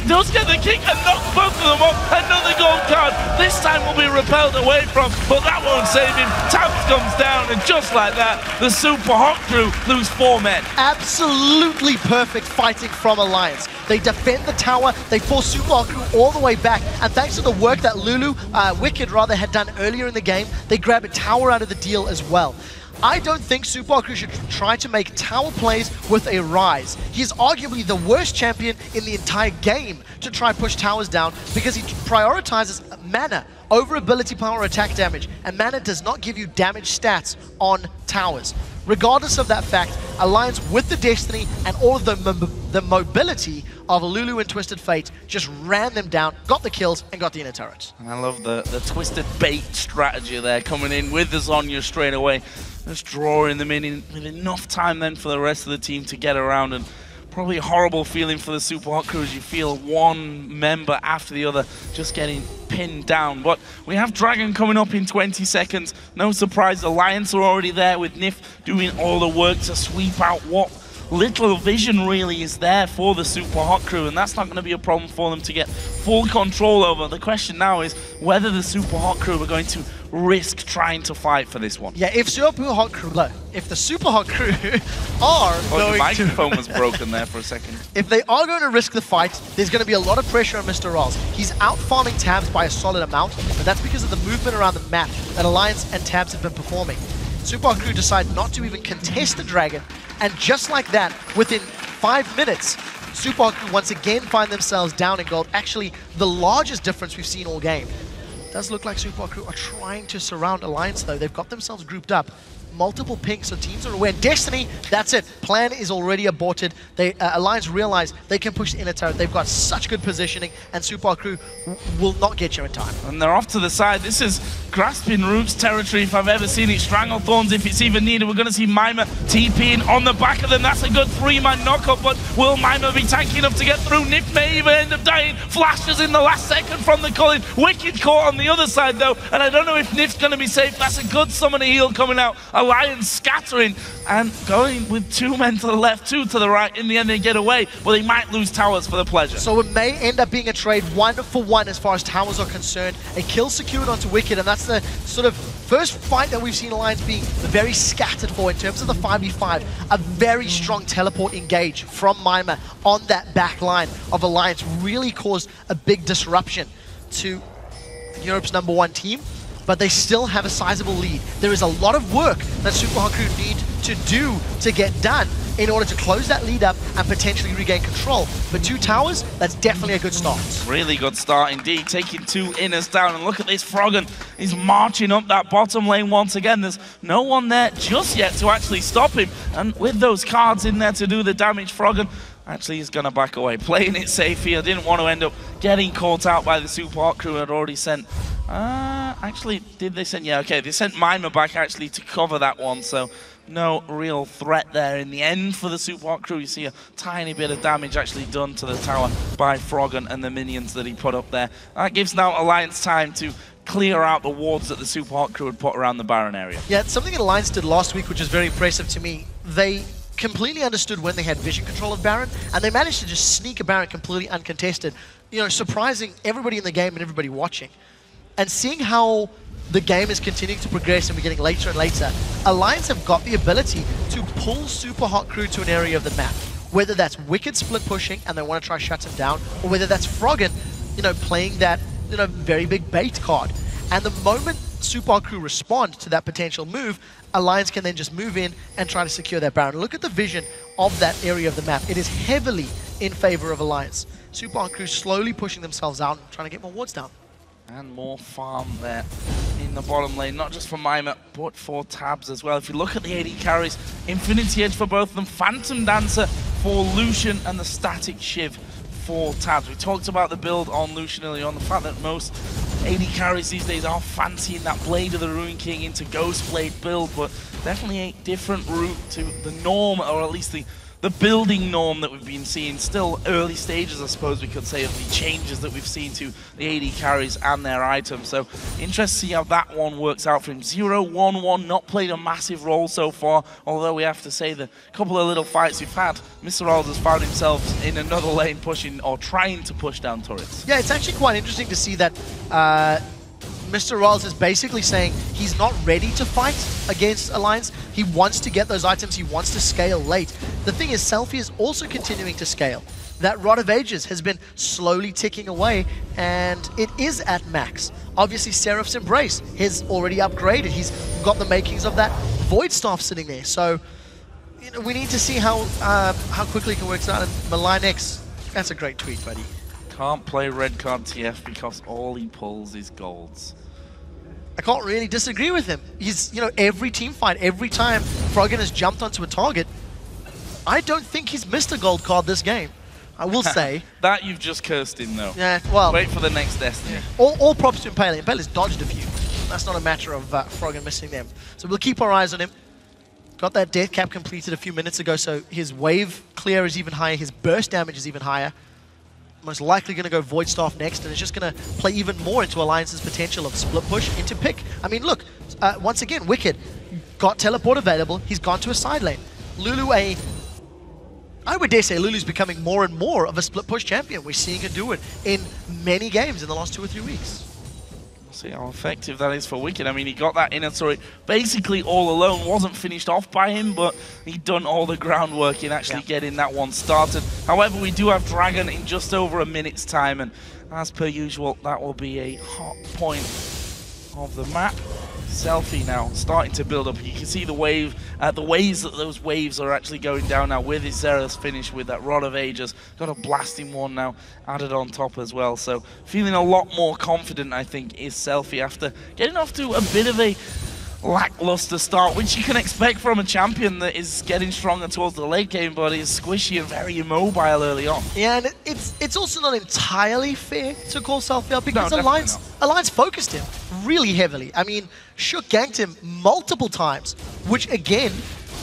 Does get the kick and knocks both of them off. Another gold card. This time will be repelled away from, but that won't save him. Tabzz comes down, and just like that, the Super Hot Crew lose 4 men. Absolutely perfect fighting from Alliance. They defend the tower, they force Super Hot Crew all the way back, and thanks to the work that Wickd rather had done earlier in the game, they grab a tower out of the deal as well. I don't think Super Hot Crew should try to make tower plays with a Rise. He's arguably the worst champion in the entire game to try and push towers down because he prioritizes mana over ability power attack damage, and mana does not give you damage stats on towers. Regardless of that fact, Alliance with the Destiny and all of the mobility of Lulu and Twisted Fate just ran them down, got the kills, and got the inner turret. And I love the Twisted Bait strategy there, coming in with the Zhonya straight away. Just drawing them in with enough time then for the rest of the team to get around, and probably a horrible feeling for the Super Hot Crew as you feel one member after the other just getting pinned down. But we have Dragon coming up in 20 seconds. No surprise, Alliance are already there with Nyph doing all the work to sweep out what little vision really is there for the Super Hot Crew, and that's not going to be a problem for them to get full control over. The question now is whether the Super Hot Crew are going to risk trying to fight for this one. Yeah, if the Super Hot Crew are your going microphone was broken there for a second. If they are going to risk the fight, there's going to be a lot of pressure on MrRalleZ. He's out farming Tabzz by a solid amount, but that's because of the movement around the map that Alliance and Tabzz have been performing. Super Hot Crew decide not to even contest the Dragon, and just like that, within 5 minutes, Super Hot Crew once again find themselves down in gold. Actually, the largest difference we've seen all game. It does look like Super Hot Crew are trying to surround Alliance though. They've got themselves grouped up. Multiple pings, so teams are aware. Destiny, that's it. Plan is already aborted. Alliance realize they can push the inner turret. They've got such good positioning, and Super Hot Crew will not get you in time. And they're off to the side. This is grasping roots territory if I've ever seen it. Stranglethorns if it's even needed. We're going to see Mimer TPing on the back of them. That's a good 3-man knockup, but will Mimer be tanky enough to get through? Nyph may even end up dying. Flashes in the last second from the Cullen. Wickd caught on the other side though, and I don't know if Nyph's going to be safe. That's a good summoner heal coming out. Alliance scattering and going with 2 men to the left, 2 to the right. In the end, they get away, but they might lose towers for the pleasure. So it may end up being a trade 1-for-1 as far as towers are concerned. A kill secured onto Wickd, and that's the sort of first fight that we've seen Alliance being very scattered for in terms of the 5v5. A very strong teleport engage from Mimer on that back line of Alliance really caused a big disruption to Europe's #1 team. But they still have a sizable lead. There is a lot of work that Super Hot Crew need to do to get done in order to close that lead up and potentially regain control. But 2 towers, that's definitely a good start. Really good start indeed, taking 2 inners down. And look at this, Froggen is marching up that bottom lane once again. There's no one there just yet to actually stop him. And with those cards in there to do the damage, Froggen actually is going to back away. Playing it safe here, didn't want to end up getting caught out by the Super Hot Crew had already sent... actually, did they send... Yeah, okay, they sent Mimer back actually to cover that one, so no real threat there in the end for the Super Hot Crew. You see a tiny bit of damage actually done to the tower by Froggen and the minions that he put up there. That gives now Alliance time to clear out the wards that the Super Hot Crew had put around the Baron area. Yeah, it's something that Alliance did last week which is very impressive to me. They completely understood when they had vision control of Baron, and they managed to just sneak a Baron completely uncontested, you know, surprising everybody in the game and everybody watching. And seeing how the game is continuing to progress and we're getting later and later, Alliance have got the ability to pull Super Hot Crew to an area of the map. Whether that's Wickd split pushing and they want to try shut him down, or whether that's Froggen, you know, playing that, you know, very big bait card. And the moment Super Hot Crew respond to that potential move, Alliance can then just move in and try to secure that Baron. Look at the vision of that area of the map. It is heavily in favor of Alliance. Super Hot Crew slowly pushing themselves out and trying to get more wards down. And more farm there in the bottom lane, not just for Mimer, but for Tabzz as well. If you look at the AD carries, Infinity Edge for both of them, Phantom Dancer for Lucian, and the Static Shiv for Tabzz. We talked about the build on Lucian earlier on, the fact that most AD carries these days are fancying that Blade of the Ruin King into Ghost Blade build, but definitely a different route to the norm, or at least the building norm that we've been seeing. Still early stages, I suppose we could say, of the changes that we've seen to the AD carries and their items. So interested to see how that one works out for him. 0-1-1, not played a massive role so far, although we have to say the couple of little fights we've had, MrRalleZ has found himself in another lane pushing or trying to push down turrets. Yeah, it's actually quite interesting to see that MrRalleZ is basically saying he's not ready to fight against Alliance. He wants to get those items, he wants to scale late. The thing is, SELFIE is also continuing to scale. That Rod of Ages has been slowly ticking away, and it is at max. Obviously, Seraph's Embrace is already upgraded. He's got the makings of that Void Staff sitting there. So, you know, we need to see how quickly it can work out. And Malignex, that's a great tweet, buddy. Can't play red card TF because all he pulls is golds. I can't really disagree with him. He's, you know, every team fight, every time Froggen has jumped onto a target, I don't think he's missed a gold card this game. I will say. That you've just cursed him, though. Yeah, well. Wait for the next Destiny. All props to Impaler. Impaler's dodged a few. That's not a matter of Froggen missing them. So we'll keep our eyes on him. Got that death cap completed a few minutes ago, so his wave clear is even higher, his burst damage is even higher. Most likely going to go Void Staff next, and it's just going to play even more into Alliance's potential of split push into pick. I mean, look, once again, Wickd got teleport available. He's gone to a side lane. Lulu, a I would dare say Lulu's becoming more and more of a split push champion. We're seeing her do it in many games in the last 2 or 3 weeks. We'll see how effective that is for Wickd. I mean, he got that inner turret basically all alone. Wasn't finished off by him, but he'd done all the groundwork in actually getting that one started. However, we do have Dragon in just over a minute's time, and as per usual, that will be a hot point of the map. SELFIE now starting to build up. You can see the waves that those waves are actually going down now with his Xera's finish with that Rod of Ages. Got a blasting one now added on top as well. So feeling a lot more confident, I think, is SELFIE after getting off to a bit of a lackluster start, which you can expect from a champion that is getting stronger towards the late game, but is squishy and very immobile early on. Yeah, and it's also not entirely fair to call SELFIE out because No, Alliance focused him really heavily. I mean, Shook ganked him multiple times, which again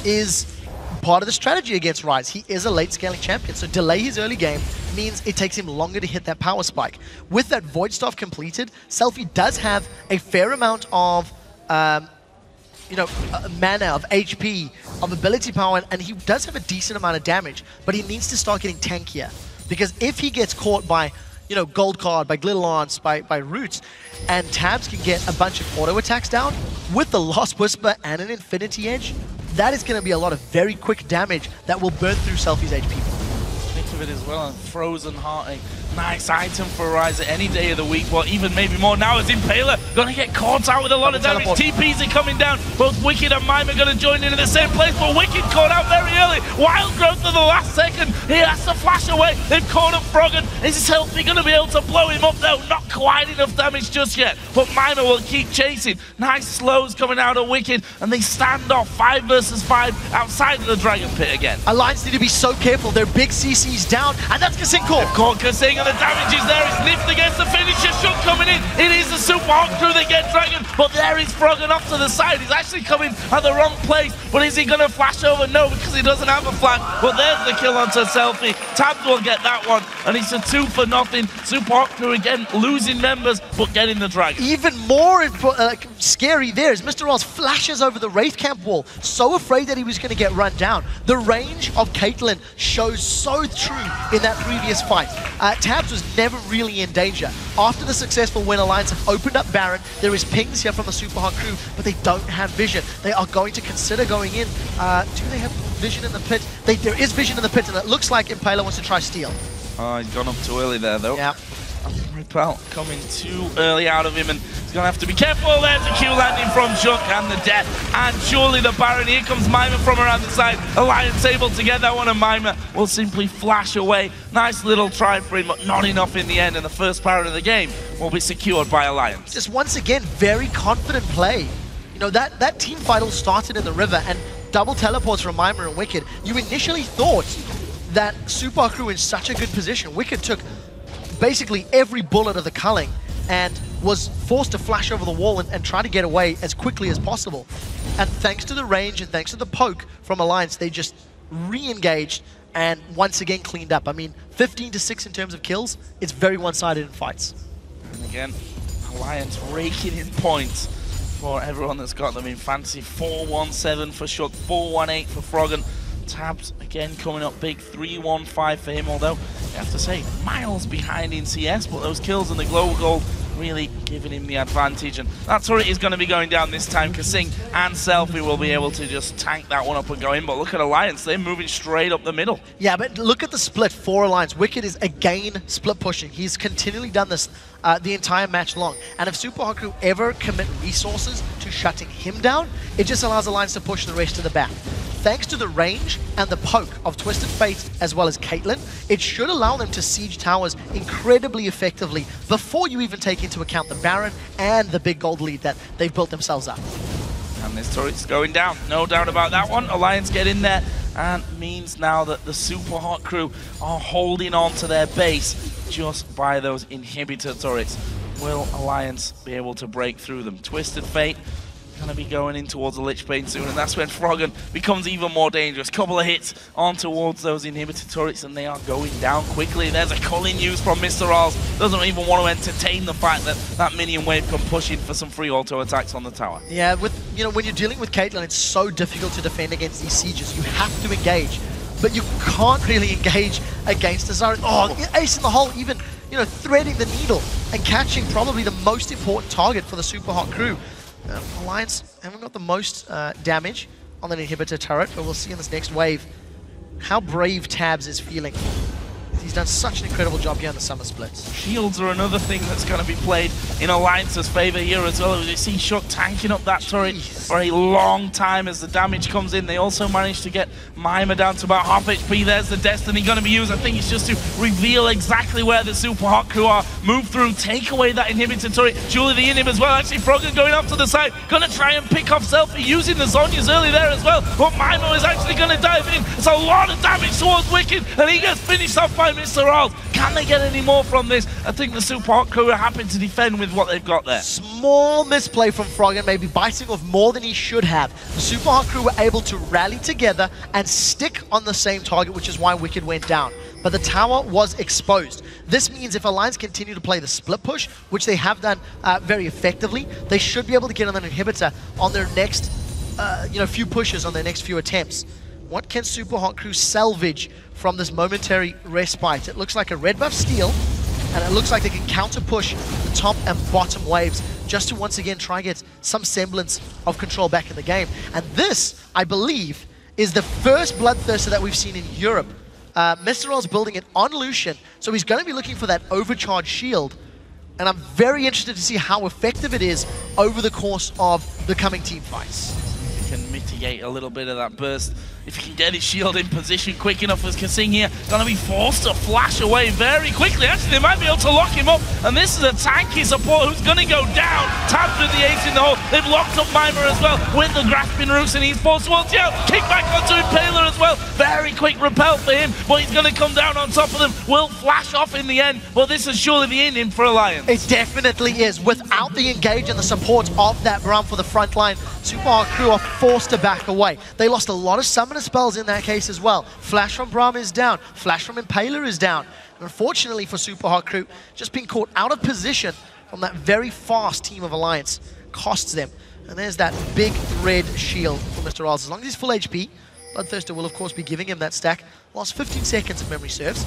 is part of the strategy against Rise. He is a late scaling champion, so delay his early game means it takes him longer to hit that power spike. With that Void Staff completed, SELFIE does have a fair amount of mana, of HP, of ability power, and he does have a decent amount of damage, but he needs to start getting tankier. Because if he gets caught by, Gold Card, by Glitter Lance, by Roots, and Tabzz can get a bunch of auto attacks down, with the Lost Whisper and an Infinity Edge, that is going to be a lot of very quick damage that will burn through SELFIE's HP. Think of it as well, and Frozen Heart, a nice item for Rise at any day of the week, but even maybe more now as Impaler gonna get caught out with a lot of damage. TPs are coming down. Both Wickd and Mimer gonna join in the same place, but Wickd caught out very early. Wild Growth at the last second. He has to flash away. They've caught up Froggen. Is SELFIE gonna be able to blow him up? No, not quite enough damage just yet, but Mimer will keep chasing. Nice slows coming out of Wickd, and they stand off 5 versus 5 outside of the Dragon Pit again. Alliance need to be so careful. Their big CC's down, and that's kaSing caught. Caught kaSing, and the damage is there. It's Nyph against the finisher. Shook coming in. It is the Super Hot Crew that get Dragon, but there is Froggen off to the side. He's actually coming at the wrong place, but is he going to flash over? No, because he doesn't have a flash, but there's the kill onto SELFIE. Tabzz will get that one, and it's a 2 for nothing. Super Hot Crew again losing members, but getting the Dragon. Even more scary there is MrRalleZ flashes over the Wraith Camp wall, so afraid that he was going to get run down. The range of Caitlyn shows so true in that previous fight. Tabzz was never really in danger. After the successful win, Alliance have opened up Baron. There is pings here from the Super Hot Crew, but they don't have vision. They are going to consider going in. Do they have vision in the pit? There is vision in the pit, and it looks like Impaler wants to try steal. Oh, he's gone up too early there, though. Yeah. Repel coming too early out of him, and he's going to have to be careful. There's a Q landing from Shook and the death, and surely the Baron. Here comes Mimer from around the side. Alliance able to get that one, and Mimer will simply flash away. Nice little try for him, but not enough in the end, and the first Baron of the game will be secured by Alliance. Just once again, very confident play. That team fight all started in the river, and double teleports from Mimer and Wickd. You initially thought that Super Crew in such a good position. Wickd took basically every bullet of the culling and was forced to flash over the wall and try to get away as quickly as possible. And thanks to the range and thanks to the poke from Alliance, they just re-engaged and once again cleaned up. I mean, 15-6 in terms of kills, it's very one-sided in fights. And again, Alliance raking in points for everyone that's got them in fantasy. 4-1-7 for Shook, 4-1-8 for Froggen. Tabzz again coming up big, 3-1-5 for him, although you have to say miles behind in CS, but those kills and the global gold really giving him the advantage, and that turret is going to be going down this time. kaSing and SELFIE will be able to just tank that one up and go in, but look at Alliance, they're moving straight up the middle. Yeah, but look at the split for Alliance. Wickd is again split pushing. He's continually done this the entire match long, and if Super Hot Crew ever commit resources to shutting him down, it just allows Alliance to push the rest to the back. Thanks to the range and the poke of Twisted Fate as well as Caitlyn, it should allow them to siege towers incredibly effectively before you even take into account the Baron and the big gold lead that they've built themselves up. And this turret's going down, no doubt about that one. Alliance get in there, and means now that the Super Hot Crew are holding on to their base just by those inhibitor turrets. Will Alliance be able to break through them? Twisted Fate going to be going in towards the Lich Bane soon, and that's when Froggen becomes even more dangerous. Couple of hits on towards those inhibitor turrets, and they are going down quickly. There's a culling use from MrRalleZ. Doesn't even want to entertain the fact that that minion wave can push in for some free auto attacks on the tower. Yeah, when you're dealing with Caitlyn, it's so difficult to defend against these sieges. You have to engage. but you can't really engage against the Zarya. Oh, ace in the hole, even, you know, threading the needle and catching probably the most important target for the Super Hot crew. Alliance haven't got the most damage on the inhibitor turret, but we'll see in this next wave how brave Tabzz is feeling. He's done such an incredible job here in the summer splits. Shields are another thing that's going to be played in Alliance's favor here as well. As you see Shook tanking up that turret for a long time as the damage comes in. They also managed to get Mimer down to about half HP. There's the Destiny going to be used. I think it's just to reveal exactly where the Super Hot crew are. Move through, take away that inhibitor turret. Julie the inhib as well. Actually, Froggen going off to the side. Going to try and pick off SELFIE using the Zhonya's early there as well. But Mimer is actually going to dive in. It's a lot of damage towards Wickd, and he gets finished off by MrRalleZ. Can they get any more from this? I think the Super Hot crew are happy to defend with what they've got there. Small misplay from Froggen, maybe biting off more than he should have. The Super Hot crew were able to rally together and stick on the same target, which is why Wickd went down. But the tower was exposed. This means if Alliance continue to play the split push, which they have done very effectively, they should be able to get on an inhibitor on their next few pushes, on their next few attempts. What can Super Hot crew salvage from this momentary respite? It looks like a red buff steal, and it looks like they can counter push the top and bottom waves just to once again try and get some semblance of control back in the game. And this, I believe, is the first Bloodthirster that we've seen in Europe. MrRalleZ building it on Lucian, so he's going to be looking for that overcharged shield. And I'm very interested to see how effective it is over the course of the coming team fights. He can mitigate a little bit of that burst. If he can get his shield in position quick enough as kaSing here, gonna be forced to flash away very quickly. Actually, they might be able to lock him up, and this is a tanky support who's gonna go down. Tabzz with the ace in the hole. They've locked up Mimer as well with the grasping roots, and he's forced towards the out. Kick back onto Impaler as well. Very quick repel for him, but he's gonna come down on top of them. Will flash off in the end, but this is surely the in for Alliance. It definitely is. Without the engage and the support of that Braum for the front line, Super Hot crew are forced to back away. They lost a lot of summoner spells in that case as well. Flash from Braum is down. Flash from Impaler is down. And unfortunately for Super Hot crew, just being caught out of position from that very fast team of Alliance costs them. And there's that big red shield for MrRalleZ. As long as he's full HP, Bloodthirster will of course be giving him that stack. Last 15 seconds if memory serves.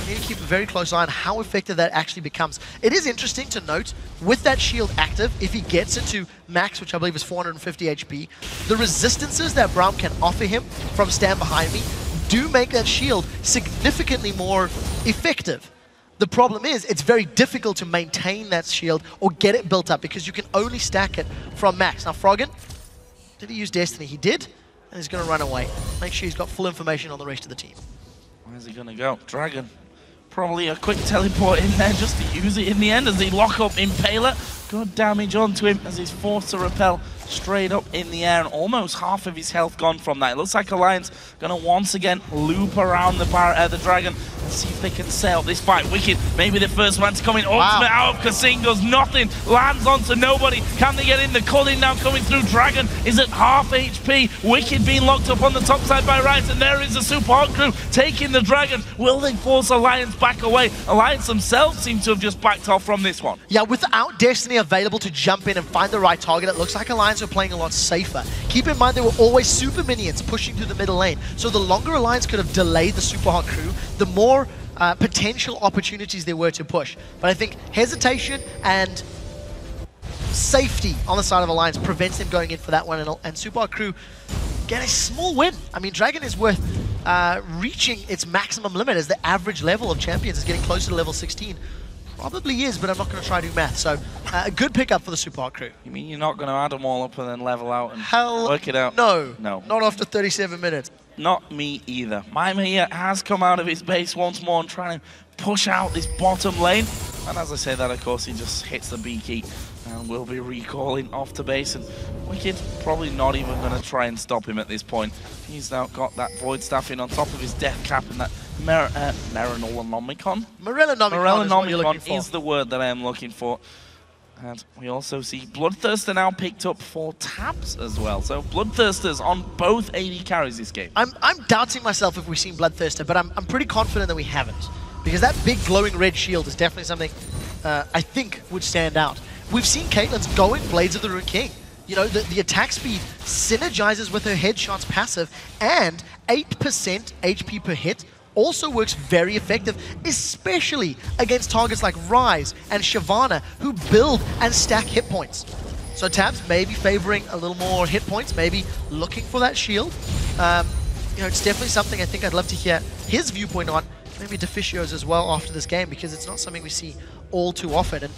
We need to keep a very close eye on how effective that actually becomes. It is interesting to note, with that shield active, if he gets it to max, which I believe is 450 HP, the resistances that Braum can offer him from Stand Behind Me do make that shield significantly more effective. The problem is, it's very difficult to maintain that shield or get it built up because you can only stack it from max. Now Froggen, did he use Destiny? He did, and he's going to run away. Make sure he's got full information on the rest of the team. Where's he going to go? Dragon. Probably a quick teleport in there just to use it in the end as they lock up Impaler. Good damage onto him as he's forced to repel straight up in the air, and almost half of his health gone from that. It looks like Alliance gonna once again loop around the dragon and see if they can sail this fight. Wickd, maybe the first man's coming. Ultimate out of kaSing does nothing, lands onto nobody. Can they get in? The culling now coming through. Dragon is at half HP. Wickd being locked up on the top side by Riot, and there is the Super Hot crew taking the dragon. Will they force Alliance back away? Alliance themselves seem to have just backed off from this one. Yeah, without Destiny available to jump in and find the right target, it looks like Alliance are playing a lot safer. Keep in mind, there were always super minions pushing through the middle lane, so the longer Alliance could have delayed the Super Hot crew, the more potential opportunities there were to push. But I think hesitation and safety on the side of Alliance prevents them going in for that one, and Super Hot crew get a small win. I mean, Dragon is worth reaching its maximum limit as the average level of champions is getting closer to level 16. Probably is, but I'm not going to try to do math. So, a good pickup for the Super Hot crew. You mean you're not going to add them all up and then level out and work it out? No. No. Not after 37 minutes. Not me either. Mimer here has come out of his base once more and trying to push out this bottom lane. And as I say that, of course, he just hits the B key and will be recalling off to base. And Wickd probably not even going to try and stop him at this point. He's now got that Void Staff in on top of his Death Cap and that Morellonomicon. Morellonomicon is the word that I am looking for. And we also see Bloodthirster now picked up for Tabzz as well. So Bloodthirsters on both AD carries this game. I'm doubting myself if we've seen Bloodthirster, but I'm pretty confident that we haven't. Because that big glowing red shield is definitely something I think would stand out. We've seen Caitlyn's going Blades of the Rune King. You know, the attack speed synergizes with her headshots passive, and 8% HP per hit also works very effective, especially against targets like Ryze and Shyvana, who build and stack hit points. So Tabzz maybe favoring a little more hit points, maybe looking for that shield. You know, it's definitely something I think I'd love to hear his viewpoint on, maybe Deficio's as well after this game, because it's not something we see all too often. And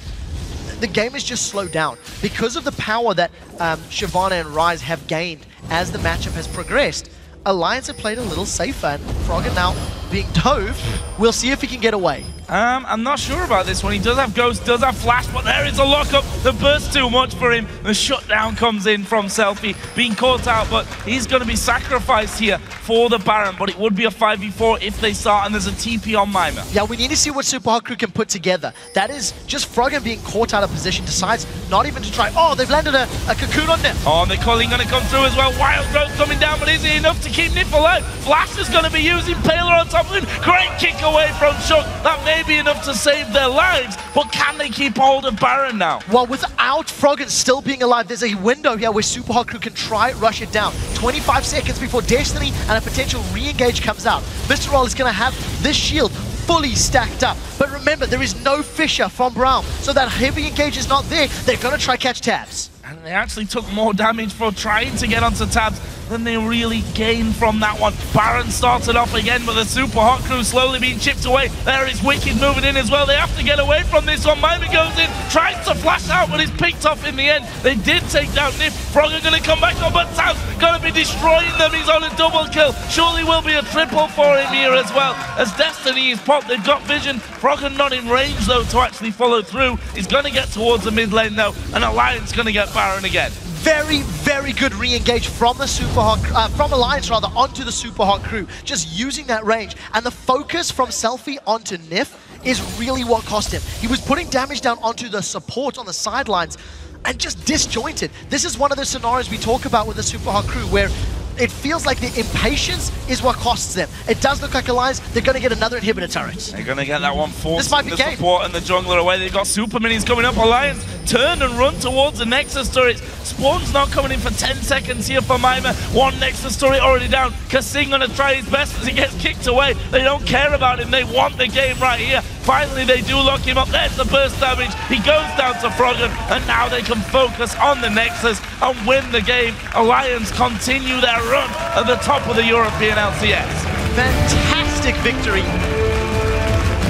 the game is just slowed down. Because of the power that Shyvana and Ryze have gained as the matchup has progressed, Alliance have played a little safer, and Froggen now being dove, we'll see if he can get away. I'm not sure about this one. He does have Ghost, does have Flash, but there is a lockup. The burst too much for him. The shutdown comes in from SELFIE, being caught out, but he's going to be sacrificed here for the Baron, but it would be a 5v4 if they start, and there's a TP on Mimer. Yeah, we need to see what Super Hot Crew can put together. That is just Froggen being caught out of position, decides not even to try. Oh, they've landed a cocoon on Nyph. Oh, and the calling going to come through as well. Wild Growth coming down, but is it enough to keep Nyph alive? Flash is going to be using Impaler on top of him. Great kick away from Shook. That may be enough to save their lives, but can they keep hold of Baron now? Well, without Froggen still being alive, there's a window here where Super Hot Crew can try rush it down. 25 seconds before Destiny and a potential re-engage comes out. MrRalleZ is going to have this shield fully stacked up. But remember, there is no Fissure from Braum, so that heavy engage is not there. They're going to try catch Tabzz. And they actually took more damage for trying to get onto Tabzz than they really gained from that one. Baron started off again with a Super Hot Crew slowly being chipped away. There is Wickd moving in as well. They have to get away from this one. Mimer goes in, tries to flash out, but is picked off in the end. They did take down Nyph. Froggen going to come back on, but Tabzz going to be destroying them. He's on a double kill. Surely will be a triple for him here as well. As Destiny is popped, they've got vision. Froggen not in range though to actually follow through. He's going to get towards the mid lane though, and Alliance going to get Baron again. Very, very good re-engage from the Super Hot, from Alliance rather, onto the Super Hot Crew. Just using that range. And the focus from SELFIE onto Nyph is really what cost him. He was putting damage down onto the support on the sidelines and just disjointed. This is one of the scenarios we talk about with the Super Hot Crew where it feels like the impatience is what costs them. It does look like Alliance, they're going to get another inhibitor turret. They're going to get that one forced. This might be the game. Support and the jungler away. They've got super minis coming up. Alliance turn and run towards the Nexus turret. Spawn's not coming in for 10 seconds here for Mimer. One Nexus turret already down. kaSing going to try his best as he gets kicked away. They don't care about him. They want the game right here. Finally, they do lock him up. There's the burst damage. He goes down to Froggen, and now they can focus on the Nexus and win the game. Alliance continue their run at the top of the European LCS. Fantastic victory.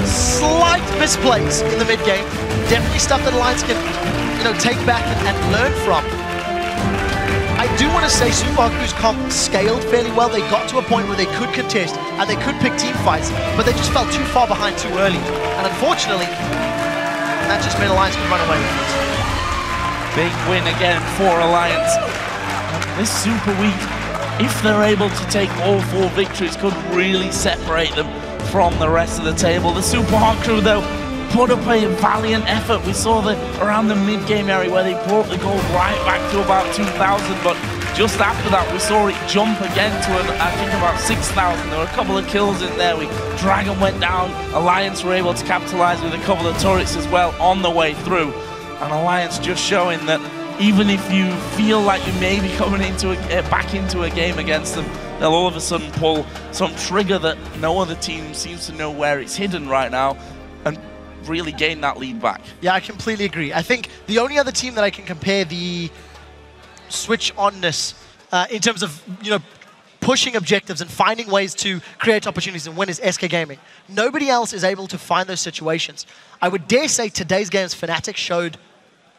Slight misplays in the mid game. Definitely stuff that Alliance can, take back and learn from. I do want to say Super Hot Crew's comp scaled fairly well. They got to a point where they could contest and they could pick team fights, but they just fell too far behind too early. And unfortunately, that just made Alliance run away with it. Big win again for Alliance. This super week, if they're able to take all 4 victories, could really separate them from the rest of the table. The Super Hot Crew, though, put up a valiant effort. We saw that around the mid-game area where they brought the gold right back to about 2,000, but just after that, we saw it jump again to, I think, about 6,000. There were a couple of kills in there. Dragon went down. Alliance were able to capitalize with a couple of turrets as well on the way through. And Alliance just showing that even if you feel like you may be coming back into a game against them, they'll all of a sudden pull some trigger that no other team seems to know where it's hidden right now and really gain that lead back. Yeah, I completely agree. I think the only other team that I can compare the switch onness in terms of, pushing objectives and finding ways to create opportunities and win is SK Gaming. Nobody else is able to find those situations. I would dare say today's game's Fnatic showed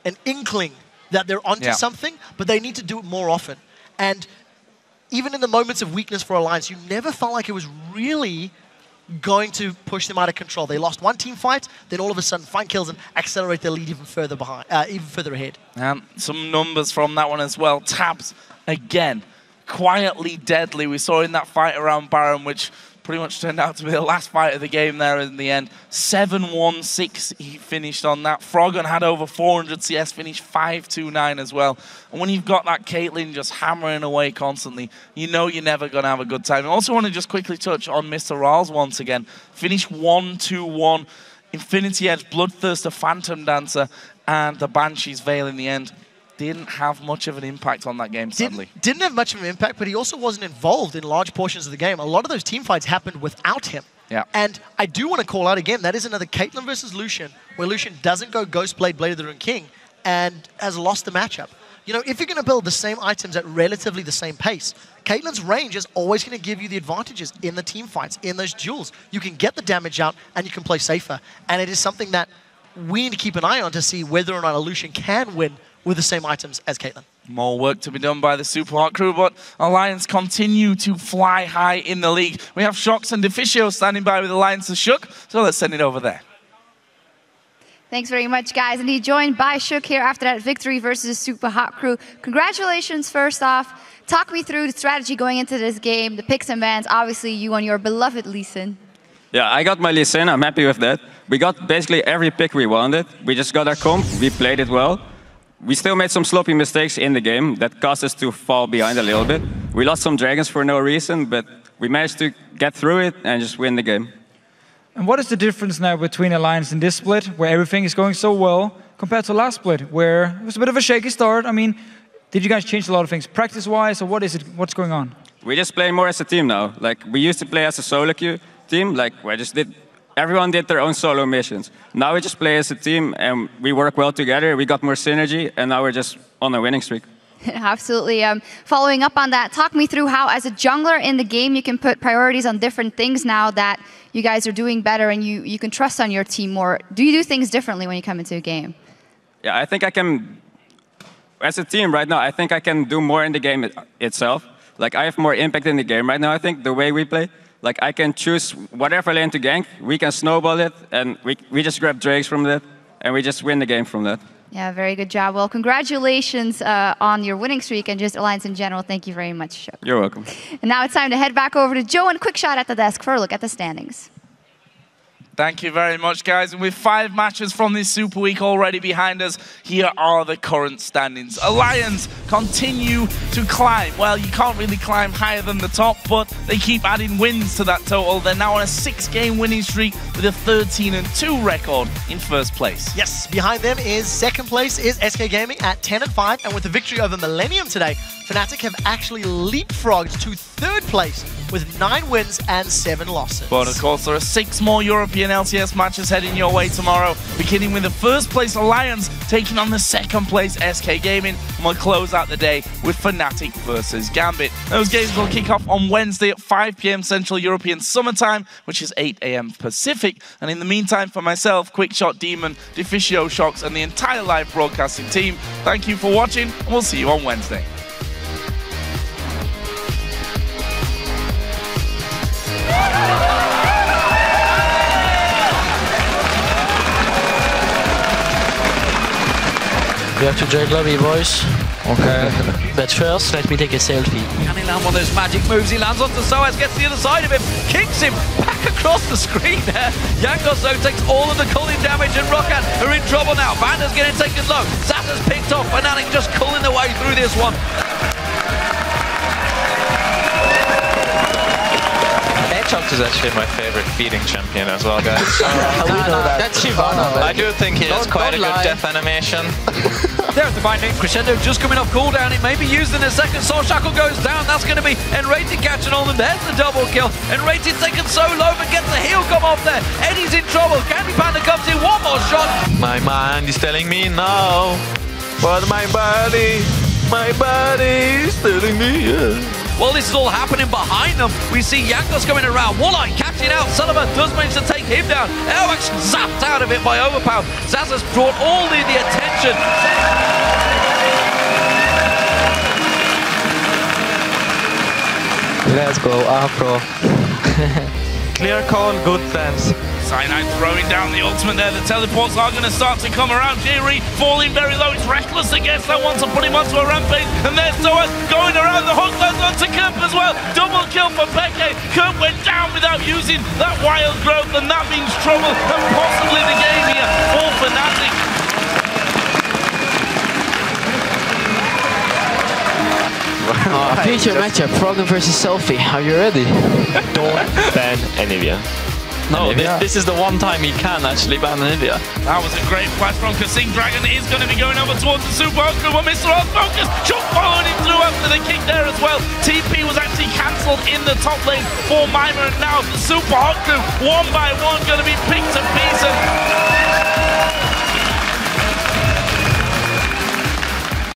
an inkling that they're onto something, but they need to do it more often. And even in the moments of weakness for Alliance, you never felt like it was really going to push them out of control. They lost one team fight, then all of a sudden find kills and accelerate their lead even further behind, even further ahead. Some numbers from that one as well. Tabzz again, quietly deadly. We saw in that fight around Baron, which pretty much turned out to be the last fight of the game there in the end. 7-1-6 he finished on that. Froggen had over 400 CS, finished 5-2-9 as well. And when you've got that Caitlyn just hammering away constantly, you know you're never going to have a good time. I also want to just quickly touch on MrRalleZ once again. Finished 1-2-1. Infinity Edge, Bloodthirster, Phantom Dancer, and the Banshee's Veil in the end. didn't have much of an impact on that game, sadly. Didn't have much of an impact, but he also wasn't involved in large portions of the game. A lot of those team fights happened without him. Yeah. And I do want to call out again, that is another Caitlyn versus Lucian, where Lucian doesn't go Ghostblade, Blade of the Rune King, and has lost the matchup. You know, if you're going to build the same items at relatively the same pace, Caitlyn's range is always going to give you the advantages in the team fights, in those duels. You can get the damage out, and you can play safer. And it is something that we need to keep an eye on to see whether or not a Lucian can win with the same items as Caitlyn. More work to be done by the Super Hot crew, but Alliance continue to fly high in the league. We have Shox and Deficio standing by with Alliance's Shook, so let's send it over there. Thanks very much, guys. And he joined by Shook here after that victory versus Super Hot crew. Congratulations, first off. Talk me through the strategy going into this game, the picks and bans. Obviously, you and your beloved Lee Sin. Yeah, I got my Lee Sin. I'm happy with that. We got basically every pick we wanted. We just got our comp. We played it well. We still made some sloppy mistakes in the game that caused us to fall behind a little bit. We lost some dragons for no reason, but we managed to get through it and just win the game. And what is the difference now between Alliance in this split, where everything is going so well, compared to last split, where it was a bit of a shaky start? I mean, did you guys change a lot of things practice-wise, or what is it? What's going on? We just play more as a team now. Like, we used to play as a solo queue team, like, where everyone did their own solo missions. Now we just play as a team, and we work well together. We got more synergy, and now we're just on a winning streak. Absolutely. Following up on that, talk me through how, as a jungler in the game, you can put priorities on different things now that you guys are doing better and you can trust on your team more. Do you do things differently when you come into a game? Yeah, I think I can, as a team right now, I think I can do more in the game itself. Like, I have more impact in the game right now, I think, the way we play. Like, I can choose whatever lane to gank, we can snowball it, and we just grab drakes from that, and we just win the game from that. Yeah, very good job. Well, congratulations on your winning streak and just Alliance in general. Thank you very much, Shook. You're welcome. And now it's time to head back over to Joe and quick shot at the desk for a look at the standings. Thank you very much, guys. And with 5 matches from this Super Week already behind us, here are the current standings. Alliance continue to climb. Well, you can't really climb higher than the top, but they keep adding wins to that total. They're now on a 6-game winning streak with a 13-2 record in first place. Yes, behind them is second place is SK Gaming at 10-5, and with the victory over Millennium today, Fnatic have actually leapfrogged to third place with 9 wins and 7 losses. But of course, there are 6 more European LCS matches heading your way tomorrow, beginning with the first place Alliance taking on the second place SK Gaming, and we'll close out the day with Fnatic versus Gambit. Those games will kick off on Wednesday at 5 PM Central European Summer Time, which is 8 AM Pacific. And in the meantime, for myself, Quickshot Demon, Deficio, Shox, and the entire live broadcasting team, thank you for watching, and we'll see you on Wednesday. We have to join lobby, boys. Okay. But first, let me take a selfie. Can he land one of those magic moves? He lands onto Soaz, gets to the other side of him, kicks him back across the screen there. Jankos, though, takes all of the culling damage, and Roccat are in trouble now. Banner's getting taken low. Zaza's picked off, Fnatic just culling their way through this one. Shox is actually my favorite feeding champion as well, guys. That's Shyvana. I do think he has quite a good death animation. There's the binding. Crescendo just coming off cooldown. It may be used in a second. Soul Shackle goes down. That's going to be Enrated catching on them. There's the double kill. Enrated taken so low, but gets the heal come off there. Eddie's in trouble. Candy Panda comes in. One more shot. My mind is telling me no, but my body is telling me yes. Well, this is all happening behind them. We see Jankos coming around. Walleye catching out. Sullivan does manage to take him down. Elvax zapped out of it by Overpower. Zaza's brought all the attention. Let's go, Afro. Clear call, good plans. Cyanide throwing down the ultimate there. The teleports are going to start to come around. Jerry falling very low. It's reckless against that one to put him onto a rampage. And there's Soaz going around the hook. Lands onto Kemp as well. Double kill for Peke. Kemp went down without using that wild growth, and that means trouble and possibly the game here for Fnatic. Future matchup, Froggen versus SELFIE. Are you ready? Don't ban Anivia. No, this is the one time he can actually ban Nivea. That was a great flash from kaSing. Dragon is going to be going over towards the Super Hot Crew, but MrRalleZ focus. Shot following him through after the kick there as well. TP was actually cancelled in the top lane for Mimer, and now the Super Hot Crew, one by one, going to be picked to pieces.